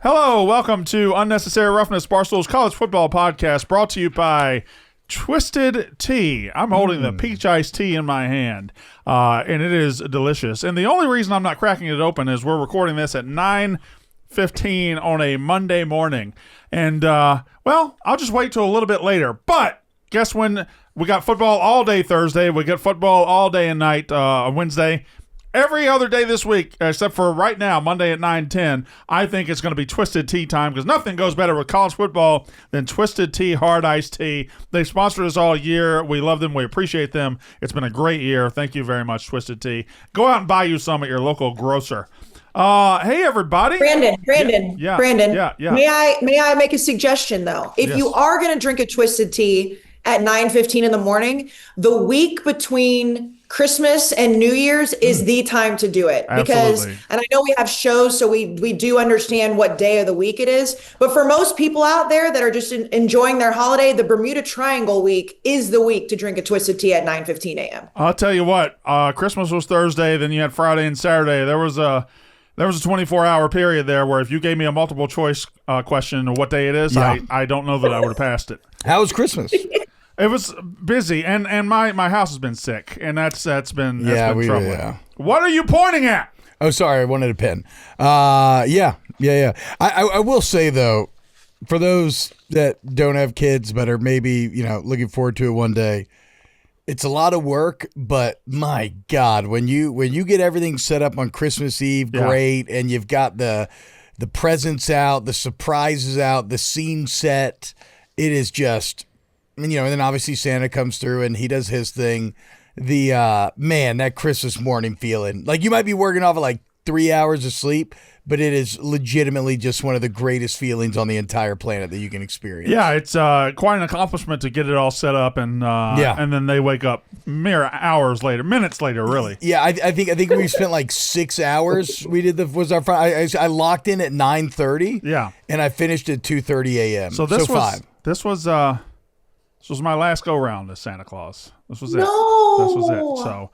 Hello, welcome to Unnecessary Roughness, Barstool's college football podcast, brought to you by Twisted Tea. I'm holding the peach iced tea in my hand, and it is delicious. And the only reason I'm not cracking it open is we're recording this at 9:15 on a Monday morning. And, well, I'll just wait till a little bit later. But guess when? We got football all day Thursday. We get football all day and night Wednesday. Every other day this week, except for right now, Monday at 9:10, I think it's going to be Twisted Tea time because nothing goes better with college football than Twisted Tea Hard Iced Tea. They've sponsored us all year. We love them. We appreciate them. It's been a great year. Thank you very much, Twisted Tea. Go out and buy you some at your local grocer. Hey, everybody. Brandon. Yeah. May I make a suggestion, though? If you are going to drink a Twisted Tea at 9:15 in the morning, the week between Christmas and New Year's is the time to do it. Because, Absolutely. and I know we have shows, so we do understand what day of the week it is. But for most people out there that are just enjoying their holiday, the Bermuda Triangle week is the week to drink a Twisted Tea at 9:15 a.m. I'll tell you what, Christmas was Thursday, then you had Friday and Saturday. There was a 24-hour period there where if you gave me a multiple choice question of what day it is, I don't know that I would have passed it. How was Christmas? It was busy, and my house has been sick, and that's been troubling. Yeah. What are you pointing at? Oh, sorry, I wanted a pen. Yeah. I will say though, for those that don't have kids but are maybe looking forward to it one day, it's a lot of work. But my God, when you get everything set up on Christmas Eve, great, and you've got the presents out, the surprises out, the scene set, it is just. And then obviously Santa comes through and he does his thing. That Christmas morning feeling. Like you might be working off of like 3 hours of sleep, but it is legitimately just one of the greatest feelings on the entire planet that you can experience. Yeah, it's quite an accomplishment to get it all set up, and then they wake up mere hours later, minutes later, really. Yeah, I think we spent like 6 hours. We did I locked in at 9:30. Yeah, and I finished at 2:30 a.m. So this was my last go round as Santa Claus. This was it. So,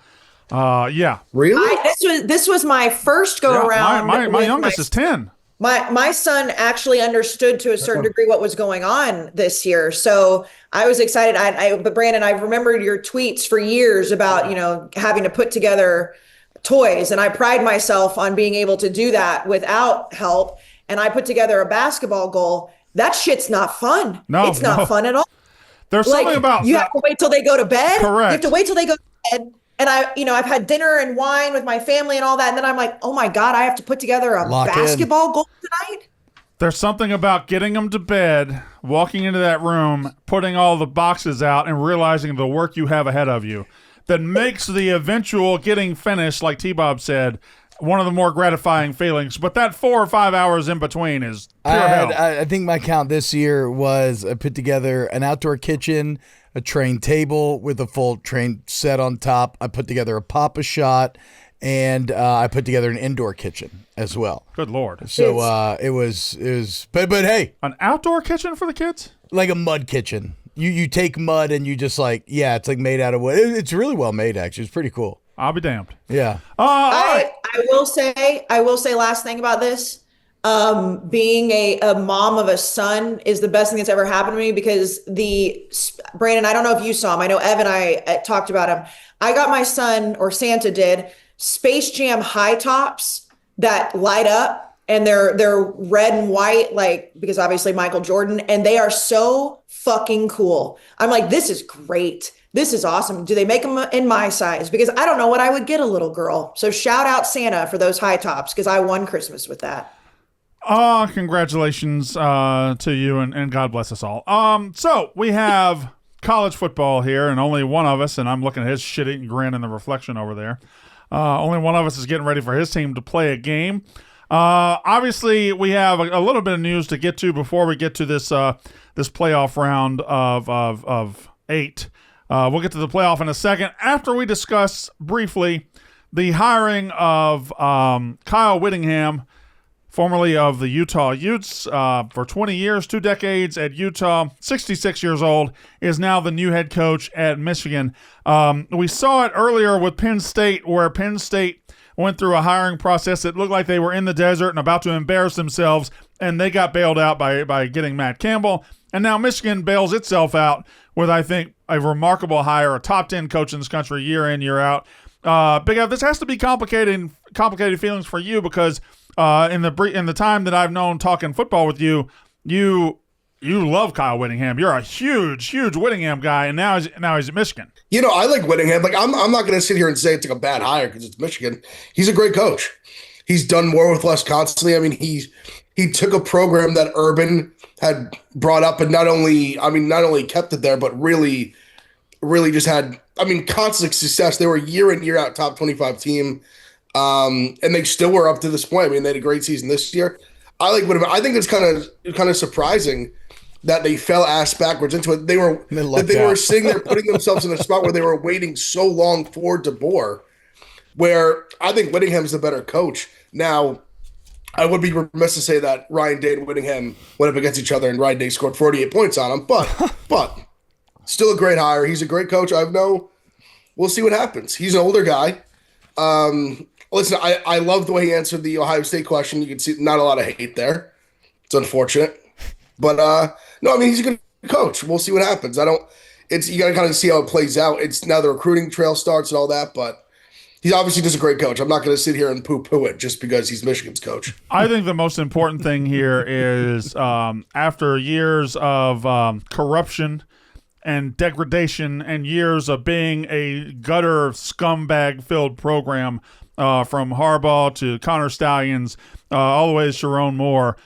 yeah. Really? This was my first go around. My youngest is 10. My son actually understood to a certain degree what was going on this year. So I was excited. But Brandon, I've remembered your tweets for years about, having to put together toys. And I pride myself on being able to do that without help. And I put together a basketball goal. That shit's not fun. No, it's not fun at all. There's something about you have to wait till they go to bed. Correct. You have to wait till they go to bed. And I've had dinner and wine with my family and all that. And then I'm like, oh my God, I have to put together a basketball goal tonight. There's something about getting them to bed, walking into that room, putting all the boxes out, and realizing the work you have ahead of you that makes the eventual getting finished, like T-Bob said, one of the more gratifying feelings. But that 4 or 5 hours in between is pure hell. I think my count this year was I put together an outdoor kitchen, a train table with a full train set on top. I put together a Papa Shot, and I put together an indoor kitchen as well. Good Lord. So it was but hey. An outdoor kitchen for the kids? Like a mud kitchen. You take mud and you just it's like made out of wood. It's really well made, actually. It's pretty cool. I'll be damned. Yeah. I will say last thing about this. Being a mom of a son is the best thing that's ever happened to me because Brandon, I don't know if you saw him. I know Ev and I talked about him. I got my son, or Santa did, Space Jam high tops that light up, and they're red and white, because obviously Michael Jordan, and they are so fucking cool. I'm like, this is great. This is awesome. Do they make them in my size? Because I don't know what I would get a little girl. So shout out Santa for those high tops because I won Christmas with that. Congratulations to you, and God bless us all. So we have college football here, and only one of us, and I'm looking at his shit-eating grin in the reflection over there. Only one of us is getting ready for his team to play a game. Obviously, we have a little bit of news to get to before we get to this playoff round of 8. We'll get to the playoff in a second after we discuss briefly the hiring of Kyle Whittingham, formerly of the Utah Utes, for 20 years, 2 decades at Utah, 66 years old, is now the new head coach at Michigan. We saw it earlier with Penn State, where Penn State went through a hiring process that looked like they were in the desert and about to embarrass themselves, and they got bailed out by getting Matt Campbell. And now Michigan bails itself out with, I think, a remarkable hire, a top 10 coach in this country year in, year out. Big Ev, this has to be complicated feelings for you because in the time that I've known talking football with you, you love Kyle Whittingham. You're a huge Whittingham guy, and now he's at Michigan. I like Whittingham. Like I'm not going to sit here and say it's like a bad hire because it's Michigan. He's a great coach. He's done more with less constantly. I mean, he took a program that Urban had brought up and not only kept it there, but really just had, constant success. They were year in, year out top 25 team. And they still were up to this point. I mean, they had a great season this year. I like Whittingham. I think it's kind of surprising that they fell ass backwards into it. They were sitting there putting themselves in a spot where they were waiting so long for DeBoer, where I think Whittingham's the better coach. Now, I would be remiss to say that Ryan Day and Whittingham went up against each other and Ryan Day scored 48 points on him, but still a great hire. He's a great coach. We'll see what happens. He's an older guy. Listen, I love the way he answered the Ohio State question. You can see not a lot of hate there. It's unfortunate. But no, he's a good coach. We'll see what happens. You got to kind of see how it plays out. It's now the recruiting trail starts and all that, but he's obviously just a great coach. I'm not going to sit here and poo-poo it just because he's Michigan's coach. I think the most important thing here is after years of corruption and degradation and years of being a gutter scumbag-filled program from Harbaugh to Connor Stallions all the way to Sharon Moore,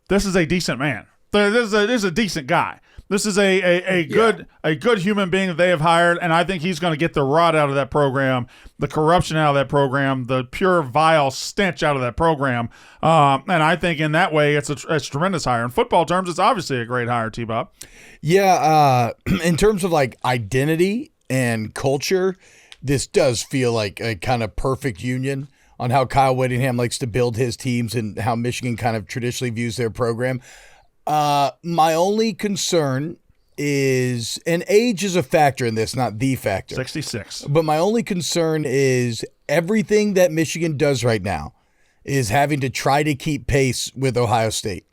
this is a decent man. This is a decent guy. This is a good human being that they have hired, and I think he's going to get the rot out of that program, the corruption out of that program, the pure vile stench out of that program. And I think in that way, it's a tremendous hire. In football terms, it's obviously a great hire, T-Bob. Yeah, in terms of like identity and culture, this does feel like a kind of perfect union on how Kyle Whittingham likes to build his teams and how Michigan kind of traditionally views their program. My only concern is, and age is a factor in this, not the factor. 66. But my only concern is everything that Michigan does right now is having to try to keep pace with Ohio State.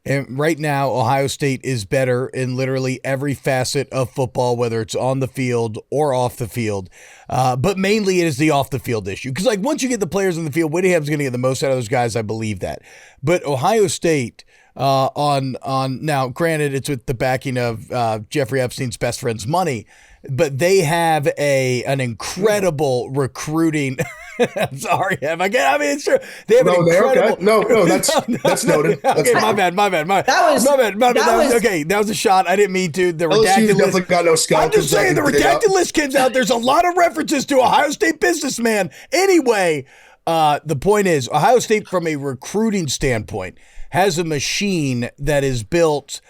And right now, Ohio State is better in literally every facet of football, whether it's on the field or off the field. But mainly it is the off the field issue. Because like once you get the players on the field, Whittingham's going to get the most out of those guys. I believe that. But Ohio State, on now, granted, it's with the backing of Jeffrey Epstein's best friend's money, but they have an incredible recruiting. I'm sorry, it's true. They have an incredible. Okay. No, that's noted. That's okay, my bad. That was a shot. I didn't mean to. The redacted list definitely got no scout. I'm just saying the redacted list comes out. There's a lot of references to Ohio State businessman. Anyway, the point is, Ohio State, from a recruiting standpoint, has a machine that is built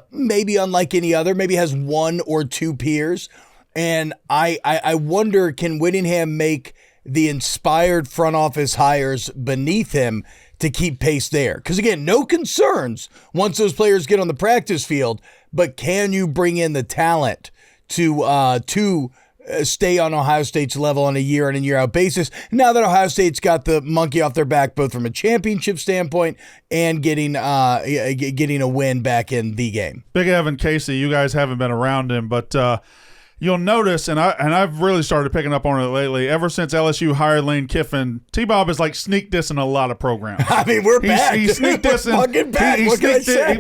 maybe unlike any other, maybe has one or two peers. And I wonder, can Whittingham make the inspired front office hires beneath him to keep pace there? Because again, no concerns once those players get on the practice field, but can you bring in the talent to stay on Ohio State's level on a year in and year out basis now that Ohio State's got the monkey off their back, both from a championship standpoint and getting a win back in the game? Big Evan Kayce, you guys haven't been around him, but you'll notice, and I've really started picking up on it lately. Ever since LSU hired Lane Kiffin, T-Bob is like sneak dissing a lot of programs. We're back. He's sneak dissing.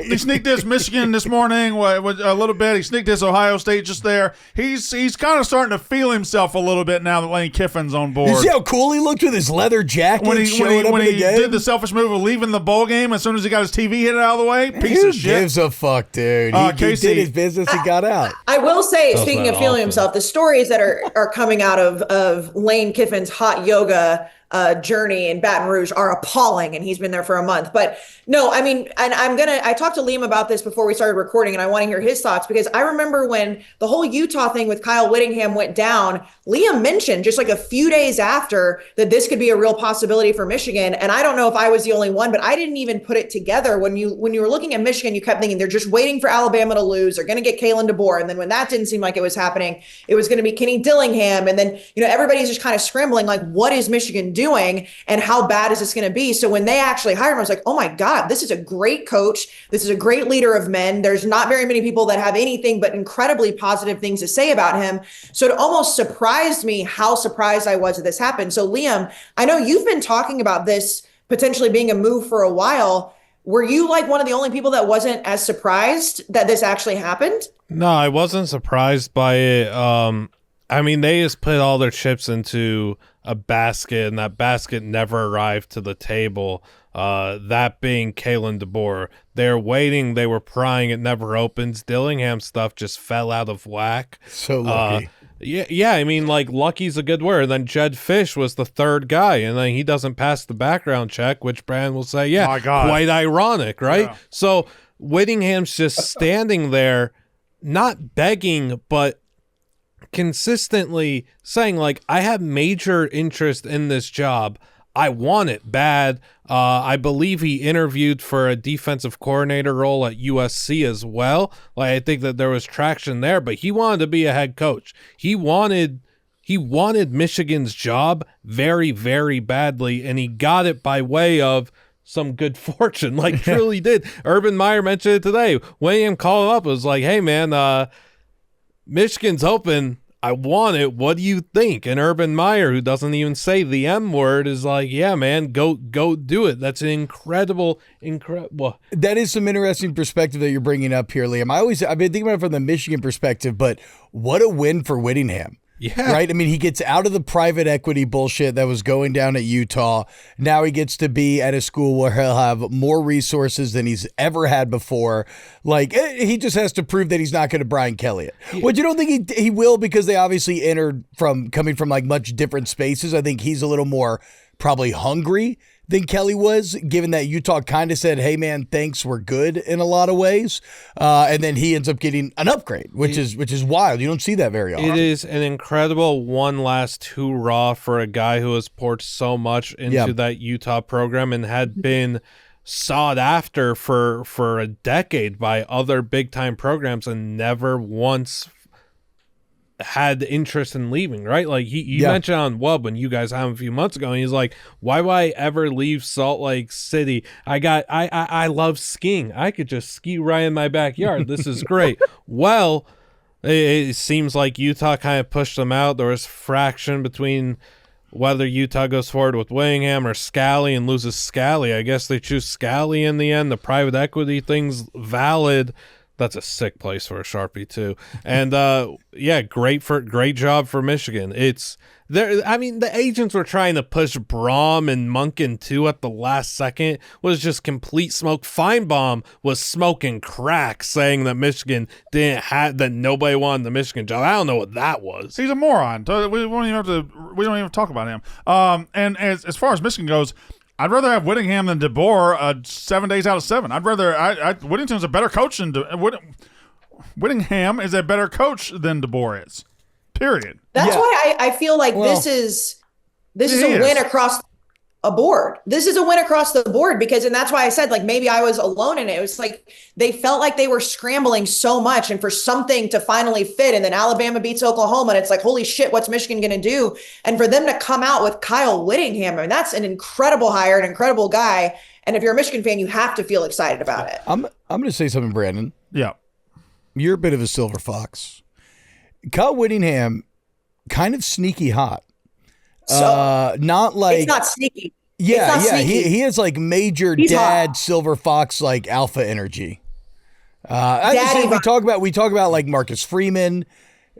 He sneak dissed Michigan this morning a little bit. He sneak dissed Ohio State just there. He's kind of starting to feel himself a little bit now that Lane Kiffin's on board. You see how cool he looked with his leather jacket when he did the selfish move of leaving the bowl game as soon as he got his TV hit out of the way? Piece of shit. Who gives a fuck, dude? He did his business. He got out. I will say, speaking of feeling himself, the stories that are coming out of Lane Kiffin's hot yoga journey in Baton Rouge are appalling, and he's been there for a month. But no, and I talked to Liam about this before we started recording, and I want to hear his thoughts, because I remember when the whole Utah thing with Kyle Whittingham went down, Liam mentioned just like a few days after that this could be a real possibility for Michigan. And I don't know if I was the only one, but I didn't even put it together. When you were looking at Michigan, you kept thinking they're just waiting for Alabama to lose. They're going to get Kalen DeBoer. And then when that didn't seem like it was happening, it was going to be Kenny Dillingham. And then, everybody's just kind of scrambling, like, what is Michigan doing and how bad is this going to be? So when they actually hired him, I was like, oh my God, this is a great coach. This is a great leader of men. There's not very many people that have anything but incredibly positive things to say about him. So it almost surprised me how surprised I was that this happened. So Liam, I know you've been talking about this potentially being a move for a while. Were you like one of the only people that wasn't as surprised that this actually happened? No, I wasn't surprised by it. I mean, they just put all their chips into a basket, and that basket never arrived to the table. That being Kalen DeBoer. They're waiting. They were prying. It never opens. Dillingham stuff just fell out of whack. So lucky. Yeah. I mean, like, lucky's a good word. And then Jed Fish was the third guy, and then he doesn't pass the background check, which Brand will say, yeah, My God. quite ironic, right? Yeah. So Whittingham's just standing there, not begging, but consistently saying, like, I have major interest in this job. I want it bad. I believe he interviewed for a defensive coordinator role at USC as well. Like, I think that there was traction there, but he wanted to be a head coach. He wanted Michigan's job very, very badly, and he got it by way of some good fortune. Like, truly did. Urban Meyer mentioned it today. William called him up, was like, hey man, Michigan's open. I want it. What do you think? And Urban Meyer, who doesn't even say the M word, is like, yeah, man, go do it. That's an incredible. That is some interesting perspective that you're bringing up here, Liam. I've been thinking about it from the Michigan perspective, but what a win for Whittingham. Yeah. Right? I mean, he gets out of the private equity bullshit that was going down at Utah. Now he gets to be at a school where he'll have more resources than he's ever had before. Like, he just has to prove that he's not going to Brian Kelly it. Yeah. Which you don't think he will, because they obviously coming from like much different spaces. I think he's a little more probably hungry than Kelly was, given that Utah kind of said, hey man, thanks, we're good in a lot of ways. And then he ends up getting an upgrade, which is wild. You don't see that very often. It is an incredible one last hoorah for a guy who has poured so much into that Utah program and had been sought after for a decade by other big time programs and never once had interest in leaving, right? Like he mentioned on Wub when you guys had him a few months ago, and he's like, why would I ever leave Salt Lake City? I love skiing. I could just ski right in my backyard. This is great. Well, it seems like Utah kind of pushed them out. There was fraction between whether Utah goes forward with Whittingham or Scally and loses Scally. I guess they choose Scally in the end. The private equity thing's valid. That's a sick place for a Sharpie too. And great job for Michigan. It's there. I mean, the agents were trying to push Braum and Munkin too at the last second. Was just complete smoke. Feinbaum was smoking crack, saying that Michigan that nobody wanted the Michigan job. I don't know what that was. He's a moron. We don't even talk about him. And as far as Michigan goes, I'd rather have Whittingham than DeBoer 7 days out of 7. I'd rather Whittingham's a better coach than Whittingham is a better coach than DeBoer is. Period. That's why I feel like this is a win across a board. This is a win across the board and that's why I said, like, maybe I was alone in it. It was like they felt like they were scrambling so much and for something to finally fit. And then Alabama beats Oklahoma, and it's like, holy shit, what's Michigan going to do? And for them to come out with Kyle Whittingham, I mean, that's an incredible hire, an incredible guy. And if you're a Michigan fan, you have to feel excited about it. I'm going to say something, Brandon. Yeah. You're a bit of a silver fox. Kyle Whittingham, kind of sneaky hot. So not like it's not sneaky. Yeah, sneaky. He has like major He's dad hot. silver fox like alpha energy. I just say we talk about like Marcus Freeman,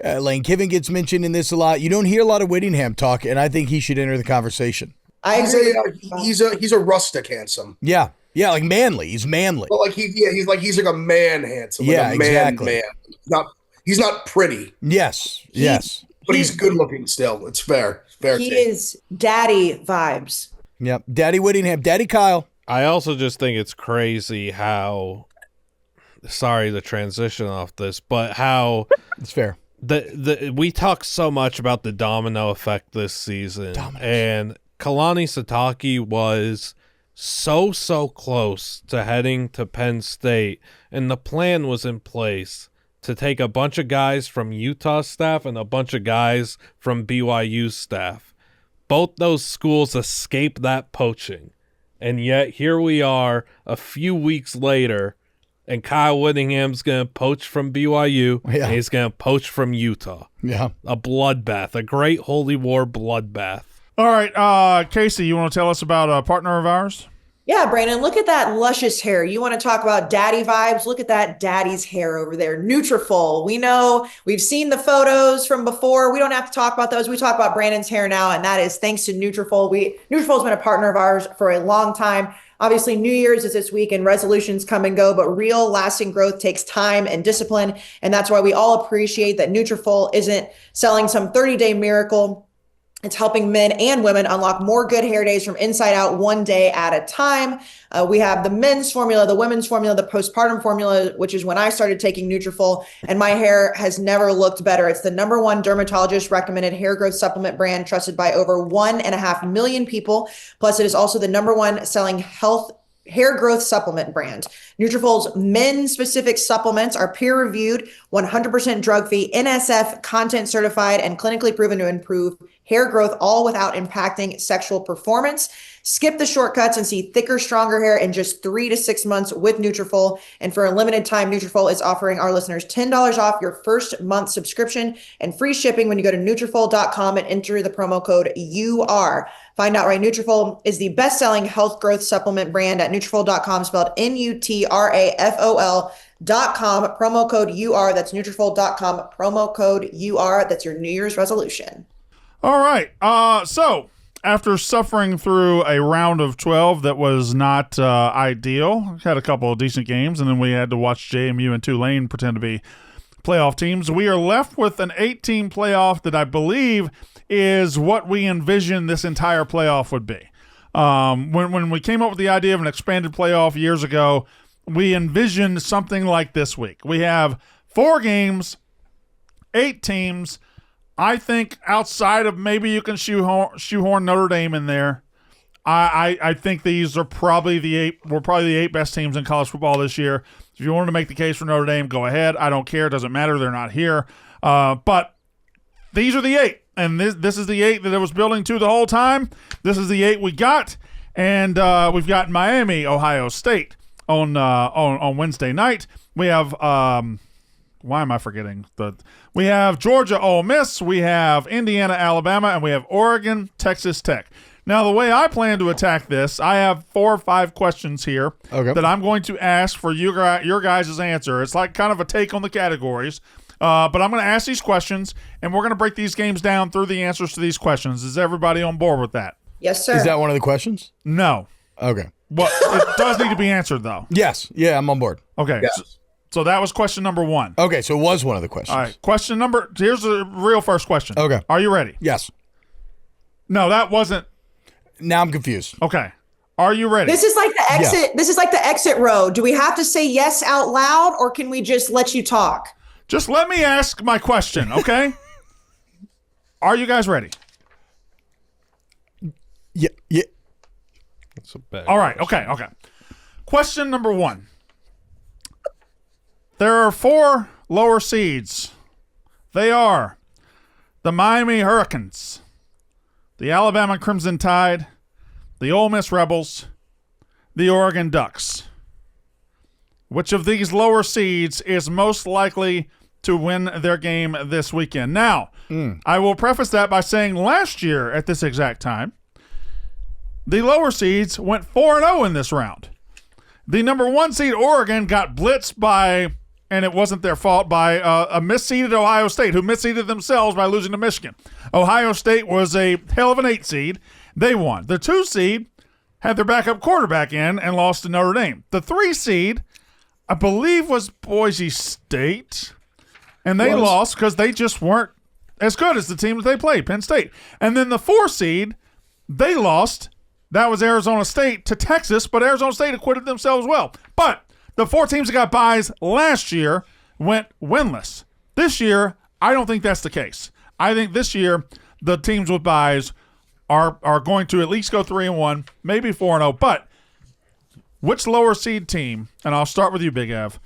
Lane Kiffin gets mentioned in this a lot. You don't hear a lot of Whittingham talk, and I think he should enter the conversation. I agree. He's a rustic handsome. Yeah, like manly. He's manly. But like he's like a man handsome. Like a man, exactly. Man. He's not pretty. Yes. But he's good looking still. It's fair. He is daddy vibes. Yep. Daddy Whittingham. Daddy Kyle. I also just think it's crazy how, sorry to transition off this, but how it's fair. We talk so much about the domino effect this season. And Kalani Sitake was so close to heading to Penn State, and the plan was in place to take a bunch of guys from Utah staff and a bunch of guys from BYU staff. both those schools escaped that poaching. And yet here we are a few weeks later, and Kyle Whittingham's going to poach from BYU, and he's going to poach from Utah. Yeah. A bloodbath, a great holy war bloodbath. All right, Kayce, you want to tell us about a partner of ours? Yeah, Brandon, look at that luscious hair. You want to talk about daddy vibes? Look at that daddy's hair over there. Nutrafol. We know, we've seen the photos from before. We don't have to talk about those. We talk about Brandon's hair now, and that is thanks to Nutrafol. Nutrafol's been a partner of ours for a long time. Obviously, New Year's is this week and resolutions come and go, but real lasting growth takes time and discipline. And that's why we all appreciate that Nutrafol isn't selling some 30-day miracle. It's helping men and women unlock more good hair days from inside out, one day at a time. We have the men's formula, the women's formula, the postpartum formula, which is when I started taking Nutrafol, and my hair has never looked better. It's the #1 dermatologist recommended hair growth supplement brand trusted by over 1.5 million people. Plus, it is also the #1 selling hair growth supplement brand. Nutrafol's men-specific supplements are peer-reviewed, 100% drug-free, NSF content certified, and clinically proven to improve hair growth, all without impacting sexual performance. Skip the shortcuts and see thicker, stronger hair in just 3 to 6 months with Nutrafol. And for a limited time, Nutrafol is offering our listeners $10 off your first month subscription and free shipping when you go to Nutrafol.com and enter the promo code UR. Find out why Nutrafol is the best-selling health growth supplement brand at Nutrafol.com, spelled Nutrafol.com, promo code UR. That's Nutrafol.com, promo code UR. That's your New Year's resolution. All right. So after suffering through a round of 12 that was not ideal, had a couple of decent games, and then we had to watch JMU and Tulane pretend to be playoff teams. We are left with an 8-team playoff that I believe is what we envisioned this entire playoff would be. When we came up with the idea of an expanded playoff years ago, we envisioned something like this week. We have 4 games, 8 teams. I think outside of maybe you can shoehorn Notre Dame in there, I think these are probably the 8. We're probably the 8 best teams in college football this year. If you wanted to make the case for Notre Dame, go ahead. I don't care. It doesn't matter. They're not here. But these are the 8. And this is the 8 that I was building to the whole time. This is the 8 we got. And we've got Miami, Ohio State on Wednesday night. We have why am I forgetting? We have Georgia, Ole Miss. We have Indiana, Alabama. And we have Oregon, Texas Tech. Now, the way I plan to attack this, I have 4 or 5 questions here that I'm going to ask for your guys' answer. It's like kind of a take on the categories. But I'm going to ask these questions, and we're going to break these games down through the answers to these questions. Is everybody on board with that? Yes, sir. Is that one of the questions? No. Okay. Well, it does need to be answered, though. Yes. Yeah, I'm on board. Okay. Yes. So that was question number 1. Okay, so it was one of the questions. All right. Here's the real first question. Okay. Are you ready? Yes. No, that wasn't. Now I'm confused. Okay. Are you ready? This is like the exit. Yeah. This is like the exit row. Do we have to say yes out loud, or can we just let you talk? Just let me ask my question, okay? Are you guys ready? Yeah. That's a bad All right. question. Okay. Question number 1. There are 4 lower seeds. They are the Miami Hurricanes, the Alabama Crimson Tide, the Ole Miss Rebels, the Oregon Ducks. Which of these lower seeds is most likely to win their game this weekend? Now, I will preface that by saying last year at this exact time, the lower seeds went 4-0 in this round. The number 1 seed, Oregon, got blitzed by, and it wasn't their fault, by a misseeded Ohio State, who misseeded themselves by losing to Michigan. Ohio State was a hell of an 8 seed. They won. The 2 seed had their backup quarterback in and lost to Notre Dame. The 3 seed, I believe, was Boise State, and they lost because they just weren't as good as the team that they played, Penn State. And then the 4 seed, they lost. That was Arizona State to Texas, but Arizona State acquitted themselves well. But the 4 teams that got byes last year went winless. This year, I don't think that's the case. I think this year the teams with byes are going to at least go 3-1, maybe 4-0. But which lower seed team, and I'll start with you, Big Ev,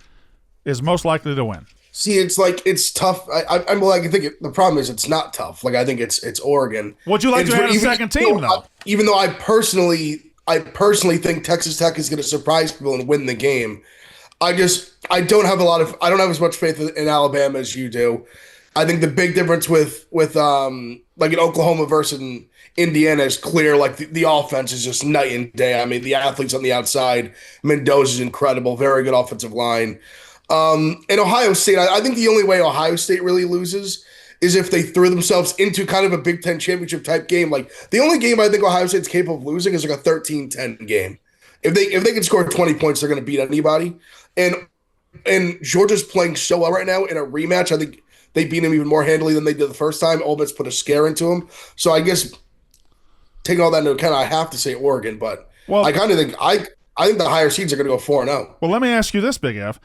is most likely to win? See, it's tough. I'm like, I think the problem is it's not tough. Like, I think it's Oregon. Would you like to have a second team though? Even though I personally think Texas Tech is going to surprise people and win the game. I don't have as much faith in Alabama as you do. I think the big difference with like in Oklahoma versus Indiana is clear. Like the offense is just night and day. I mean, the athletes on the outside, Mendoza's incredible, very good offensive line. And Ohio State, I think the only way Ohio State really loses is if they threw themselves into kind of a Big Ten championship type game. Like the only game I think Ohio State's capable of losing is like a 13-10 game. If they can score 20 points, they're going to beat anybody. And Georgia's playing so well right now in a rematch. I think they beat him even more handily than they did the first time. Ole Miss put a scare into him. So I guess taking all that into account, I have to say Oregon. But I kind of think I think the higher seeds are going to go 4-0. Well, let me ask you this, Big F.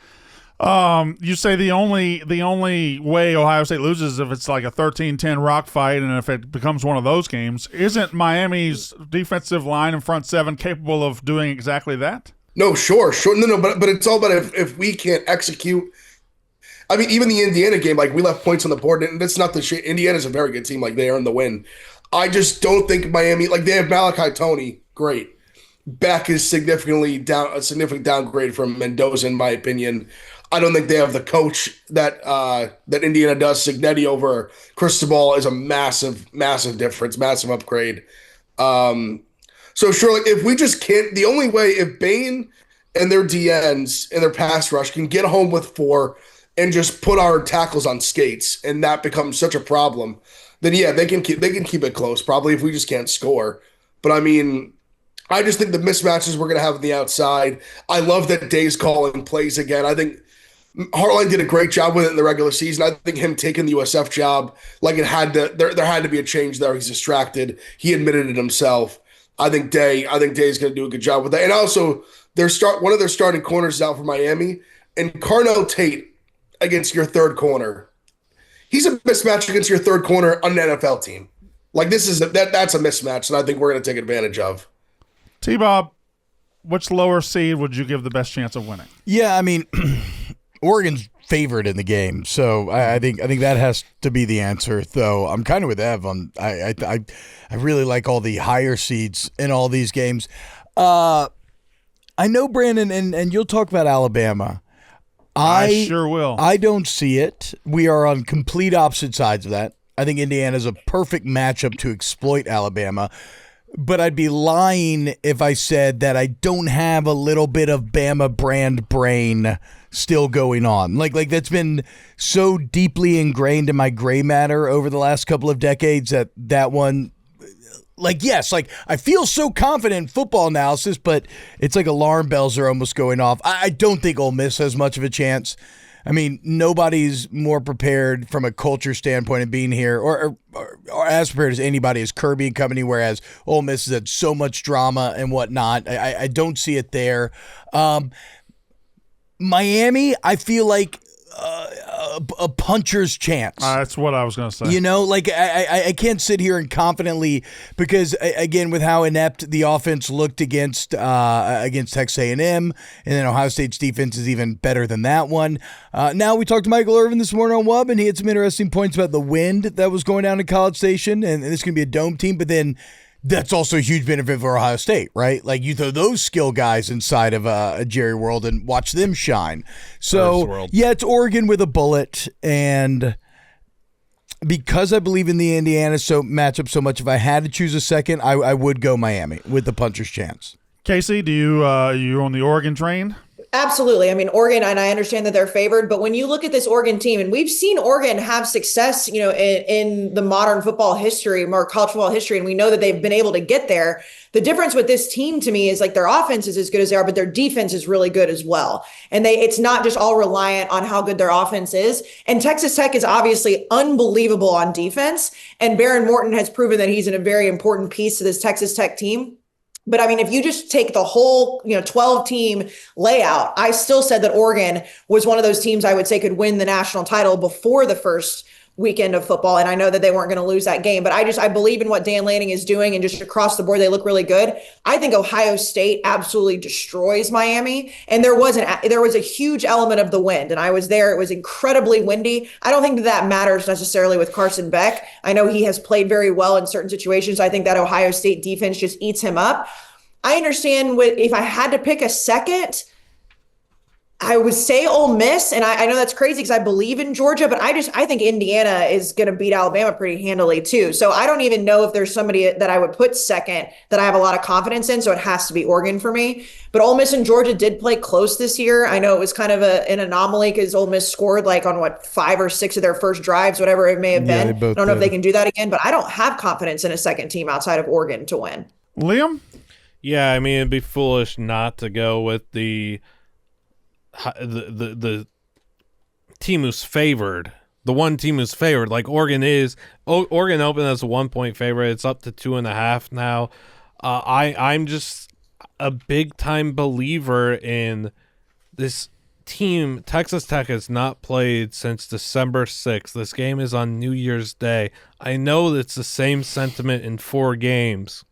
You say the only way Ohio State loses is if it's like a 13-10 rock fight, and if it becomes one of those games. Isn't Miami's defensive line and front seven capable of doing exactly that? No, sure. No, but it's all about if we can't execute. I mean, even the Indiana game, like we left points on the board, and that's not the shit. Indiana's a very good team, like they earned the win. I just don't think Miami, like they have Malachi Toney, great. Beck is a significant downgrade from Mendoza, in my opinion. I don't think they have the coach that Indiana does. Signetti over Cristobal is a massive, massive difference, massive upgrade. So sure, like if we just can't, the only way if Bain and their DNs and their pass rush can get home with 4 and just put our tackles on skates, and that becomes such a problem, then yeah, they can keep it close. Probably if we just can't score. But I mean, I just think the mismatches we're gonna have on the outside. I love that Day's calling plays again. I think Hartline did a great job with it in the regular season. I think him taking the USF job, like it had to, there had to be a change there. He's distracted. He admitted it himself. I think Day's going to do a good job with that. And also, one of their starting corners is out for Miami, and Carnell Tate against your third corner. He's a mismatch against your third corner on an NFL team. Like that's a mismatch, and I think we're going to take advantage of. T-Bob, which lower seed would you give the best chance of winning? Yeah, I mean, Oregon's favored in the game, so I think that has to be the answer. Though I'm kind of with Ev on. I really like all the higher seeds in all these games. I know Brandon, and you'll talk about Alabama. I sure will. I don't see it. We are on complete opposite sides of that. I think Indiana's a perfect matchup to exploit Alabama. But I'd be lying if I said that I don't have a little bit of Bama brand brain still going on. Like that's been so deeply ingrained in my gray matter over the last couple of decades that one, like, yes, like I feel so confident in football analysis, but it's like alarm bells are almost going off. I don't think Ole Miss has much of a chance. I mean, nobody's more prepared from a culture standpoint of being here, or as prepared as anybody as Kirby and company, whereas Ole Miss has had so much drama and whatnot. I don't see it there. Miami, I feel like a puncher's chance. That's what I was going to say. You know, like I can't sit here and confidently, because again, with how inept the offense looked against Texas A&M, and then Ohio State's defense is even better than that one. Now we talked to Michael Irvin this morning on WUB, and he had some interesting points about the wind that was going down in College Station, and this can be a dome team, but then that's also a huge benefit for Ohio State, right? Like you throw those skill guys inside of a Jerry World and watch them shine. So yeah, it's Oregon with a bullet, and because I believe in the Indiana matchup so much, if I had to choose a second, I would go Miami with the puncher's chance. Kayce, do you on the Oregon train? Absolutely. I mean, Oregon, and I understand that they're favored, but when you look at this Oregon team, and we've seen Oregon have success, you know, in the modern football history, more college football history, and we know that they've been able to get there. The difference with this team to me is like their offense is as good as they are, but their defense is really good as well. And it's not just all reliant on how good their offense is. And Texas Tech is obviously unbelievable on defense. And Baron Morton has proven that he's a very important piece to this Texas Tech team. But I mean, if you just take the whole, 12 team layout, I still said that Oregon was one of those teams I would say could win the national title before the first weekend of football. And I know that they weren't going to lose that game, but I believe in what Dan Lanning is doing, and just across the board, they look really good. I think Ohio State absolutely destroys Miami. And there was a huge element of the wind, and I was there. It was incredibly windy. I don't think that matters necessarily with Carson Beck. I know he has played very well in certain situations. I think that Ohio State defense just eats him up. I understand if I had to pick a second, I would say Ole Miss, and I know that's crazy because I believe in Georgia, but I think Indiana is going to beat Alabama pretty handily too. So I don't even know if there's somebody that I would put second that I have a lot of confidence in. So it has to be Oregon for me. But Ole Miss and Georgia did play close this year. I know it was kind of an anomaly because Ole Miss scored like on 5 or 6 of their first drives, whatever it may have been. I don't know if they can do that again, but I don't have confidence in a second team outside of Oregon to win. Liam? Yeah, I mean, it'd be foolish not to go with the team who's favored, the one team who's favored, like Oregon is. Oregon opened as a 1-point favorite. It's up to 2.5 now. I'm just a big time believer in this team. Texas Tech has not played since December 6th. This game is on New Year's Day. I know it's the same sentiment in 4 games.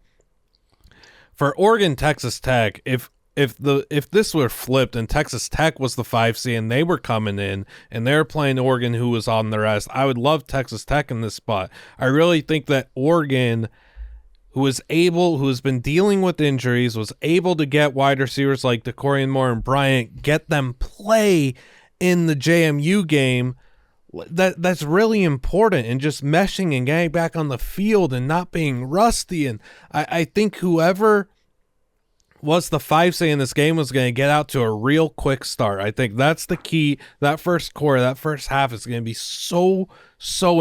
For Oregon, Texas Tech, if this were flipped and Texas Tech was the 5 seed and they were coming in and they're playing Oregon, who was on the rest, I would love Texas Tech in this spot. I really think that Oregon, who has been dealing with injuries, was able to get wide receivers like DeCorian Moore and Bryant, get them play in the JMU game. That's really important, and just meshing and getting back on the field and not being rusty. And I think whoever was the 5 seed in this game was going to get out to a real quick start. I think that's the key. That first quarter, that first half is going to be so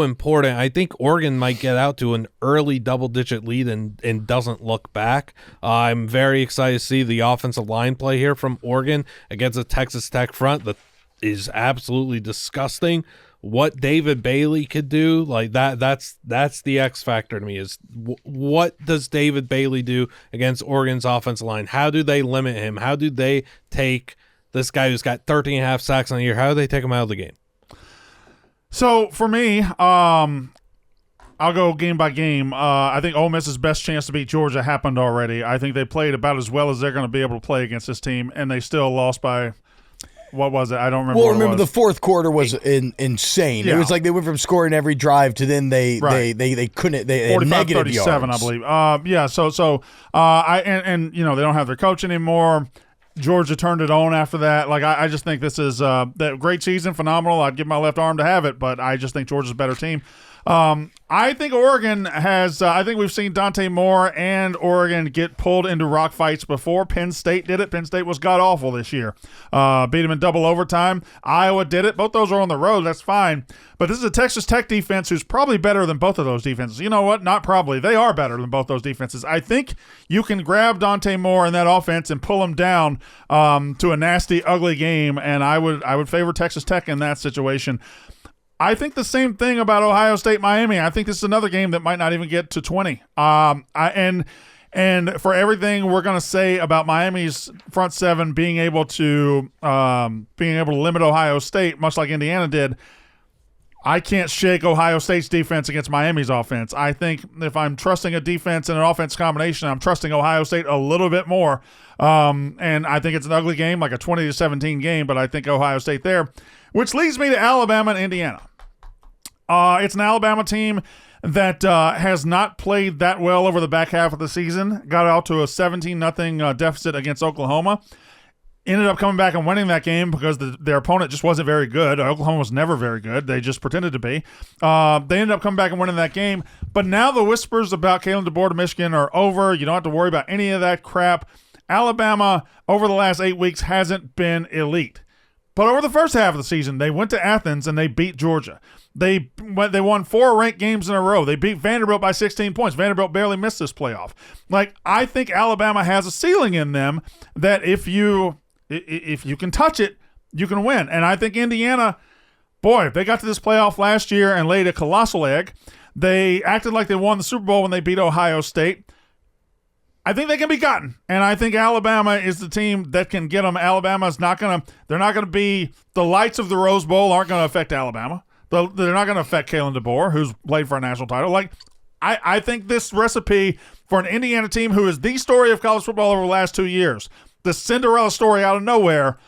important. I think Oregon might get out to an early double-digit lead and doesn't look back. I'm very excited to see the offensive line play here from Oregon against a Texas Tech front that is absolutely disgusting. What David Bailey could do, like that's the X factor to me, is what does David Bailey do against Oregon's offensive line? How do they limit him? How do they take this guy who's got 13.5 sacks on the year? How do they take him out of the game? So for me, I'll go game by game. I think Ole Miss's best chance to beat Georgia happened already. I think they played about as well as they're going to be able to play against this team, and they still lost by – what was it? I don't remember. Well, remember the fourth quarter was insane. Yeah. It was like they went from scoring every drive to then they couldn't. They had negative 37, yards. I believe. Yeah. So and you know they don't have their coach anymore. Georgia turned it on after that. Like I just think this is that great season, phenomenal. I'd give my left arm to have it, but I just think Georgia's a better team. I think Oregon has I think we've seen Dante Moore and Oregon get pulled into rock fights before. Penn State did it. Penn State was god-awful this year. Beat them in double overtime. Iowa did it. Both those are on the road. That's fine. But this is a Texas Tech defense who's probably better than both of those defenses. You know what? Not probably. They are better than both those defenses. I think you can grab Dante Moore in that offense and pull him down to a nasty, ugly game, and I would favor Texas Tech in that situation. I think the same thing about Ohio State, Miami. I think this is another game that might not even get to 20. And for everything we're going to say about Miami's front seven being able to limit Ohio State, much like Indiana did, I can't shake Ohio State's defense against Miami's offense. I think if I'm trusting a defense and an offense combination, I'm trusting Ohio State a little bit more. And I think it's an ugly game, like a 20-17 game, but I think Ohio State there, which leads me to Alabama and Indiana. It's an Alabama team that has not played that well over the back half of the season. Got out to a 17-0 deficit against Oklahoma. Ended up coming back and winning that game because their opponent just wasn't very good. Oklahoma was never very good. They just pretended to be. They ended up coming back and winning that game. But now the whispers about Kalen DeBoer to Michigan are over. You don't have to worry about any of that crap. Alabama, over the last 8 weeks, hasn't been elite. But over the first half of the season, they went to Athens and they beat Georgia. They won 4 ranked games in a row. They beat Vanderbilt by 16 points. Vanderbilt barely missed this playoff. Like, I think Alabama has a ceiling in them that if you can touch it, you can win. And I think Indiana, boy, they got to this playoff last year and laid a colossal egg. They acted like they won the Super Bowl when they beat Ohio State. I think they can be gotten, and I think Alabama is the team that can get them. They're not going to be, the lights of the Rose Bowl aren't going to affect Alabama. They're not going to affect Kalen DeBoer, who's played for a national title. Like, I think this recipe for an Indiana team who is the story of college football over the last 2 years, the Cinderella story out of nowhere,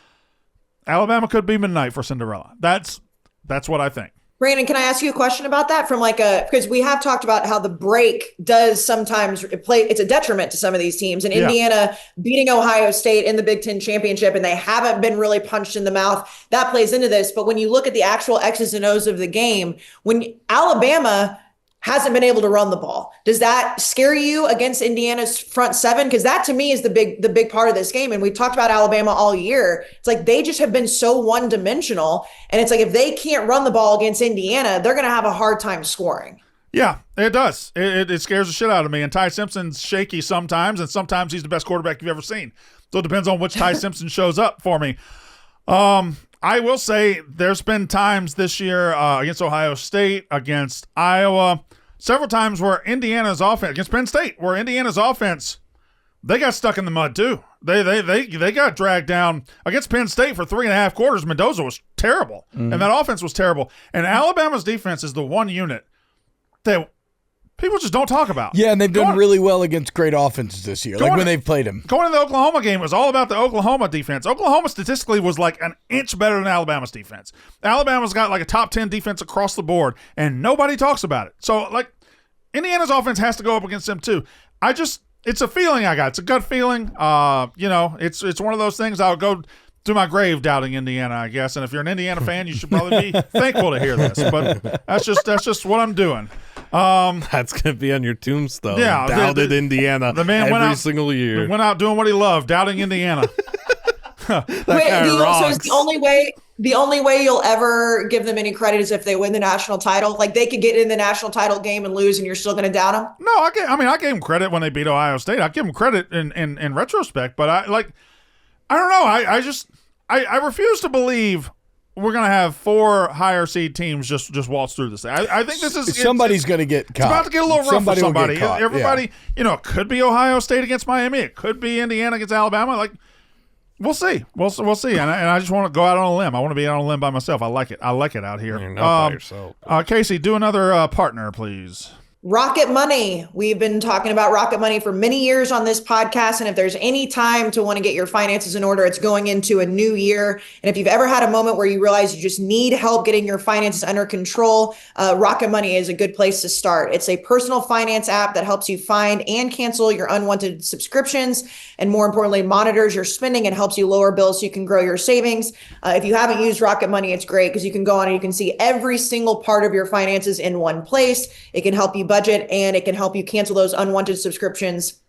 Alabama could be midnight for Cinderella. That's what I think. Brandon, can I ask you a question about that because we have talked about how the break does sometimes it's a detriment to some of these teams, and Indiana beating Ohio State in the Big Ten championship, and they haven't been really punched in the mouth. That plays into this. But when you look at the actual X's and O's of the game, when Alabama hasn't been able to run the ball, does that scare you against Indiana's front seven? Because that to me is the big part of this game. And we've talked about Alabama all year. It's like they just have been so one-dimensional. And it's like if they can't run the ball against Indiana, they're going to have a hard time scoring. Yeah, it does. It scares the shit out of me. And Ty Simpson's shaky sometimes, and sometimes he's the best quarterback you've ever seen. So it depends on which Ty Simpson shows up for me. I will say there's been times this year against Ohio State, against Iowa, several times where Indiana's offense, against Penn State, where Indiana's offense, they got stuck in the mud too. They got dragged down against Penn State for 3.5 quarters. Mendoza was terrible, and that offense was terrible. And Alabama's defense is the one unit that people just don't talk about. Yeah, and they've done really well against great offenses this year, like when they've played them. Going into the Oklahoma game, it was all about the Oklahoma defense. Oklahoma statistically was like an inch better than Alabama's defense. Alabama's got like a top 10 defense across the board, and nobody talks about it. So, like, Indiana's offense has to go up against them too. It's a feeling I got. It's a gut feeling. It's one of those things I'll go to my grave doubting Indiana, I guess. And if you're an Indiana fan, you should probably be thankful to hear this. But that's just what I'm doing. That's gonna be on your tombstone. Yeah, doubted Indiana. The man every single year. Went out doing what he loved, doubting Indiana. So is the only way you'll ever give them any credit is if they win the national title. Like they could get in the national title game and lose, and you're still going to doubt them. No, I gave them credit when they beat Ohio State. I give them credit in retrospect, but I don't know. I refuse to believe we're going to have 4 higher seed teams just waltz through this thing. I think this is somebody's going to get caught. It's about to get a little rough for somebody. Everybody, it could be Ohio State against Miami. It could be Indiana against Alabama. Like, we'll see. We'll see. And I just want to go out on a limb. I want to be out on a limb by myself. I like it. I like it out here. You're not by yourself. Kayce, do another partner, please. Rocket Money. We've been talking about Rocket Money for many years on this podcast. And if there's any time to want to get your finances in order, it's going into a new year. And if you've ever had a moment where you realize you just need help getting your finances under control, Rocket Money is a good place to start. It's a personal finance app that helps you find and cancel your unwanted subscriptions, and more importantly, monitors your spending and helps you lower bills so you can grow your savings. If you haven't used Rocket Money, it's great because you can go on and you can see every single part of your finances in one place. It can help you budget, and it can help you cancel those unwanted subscriptions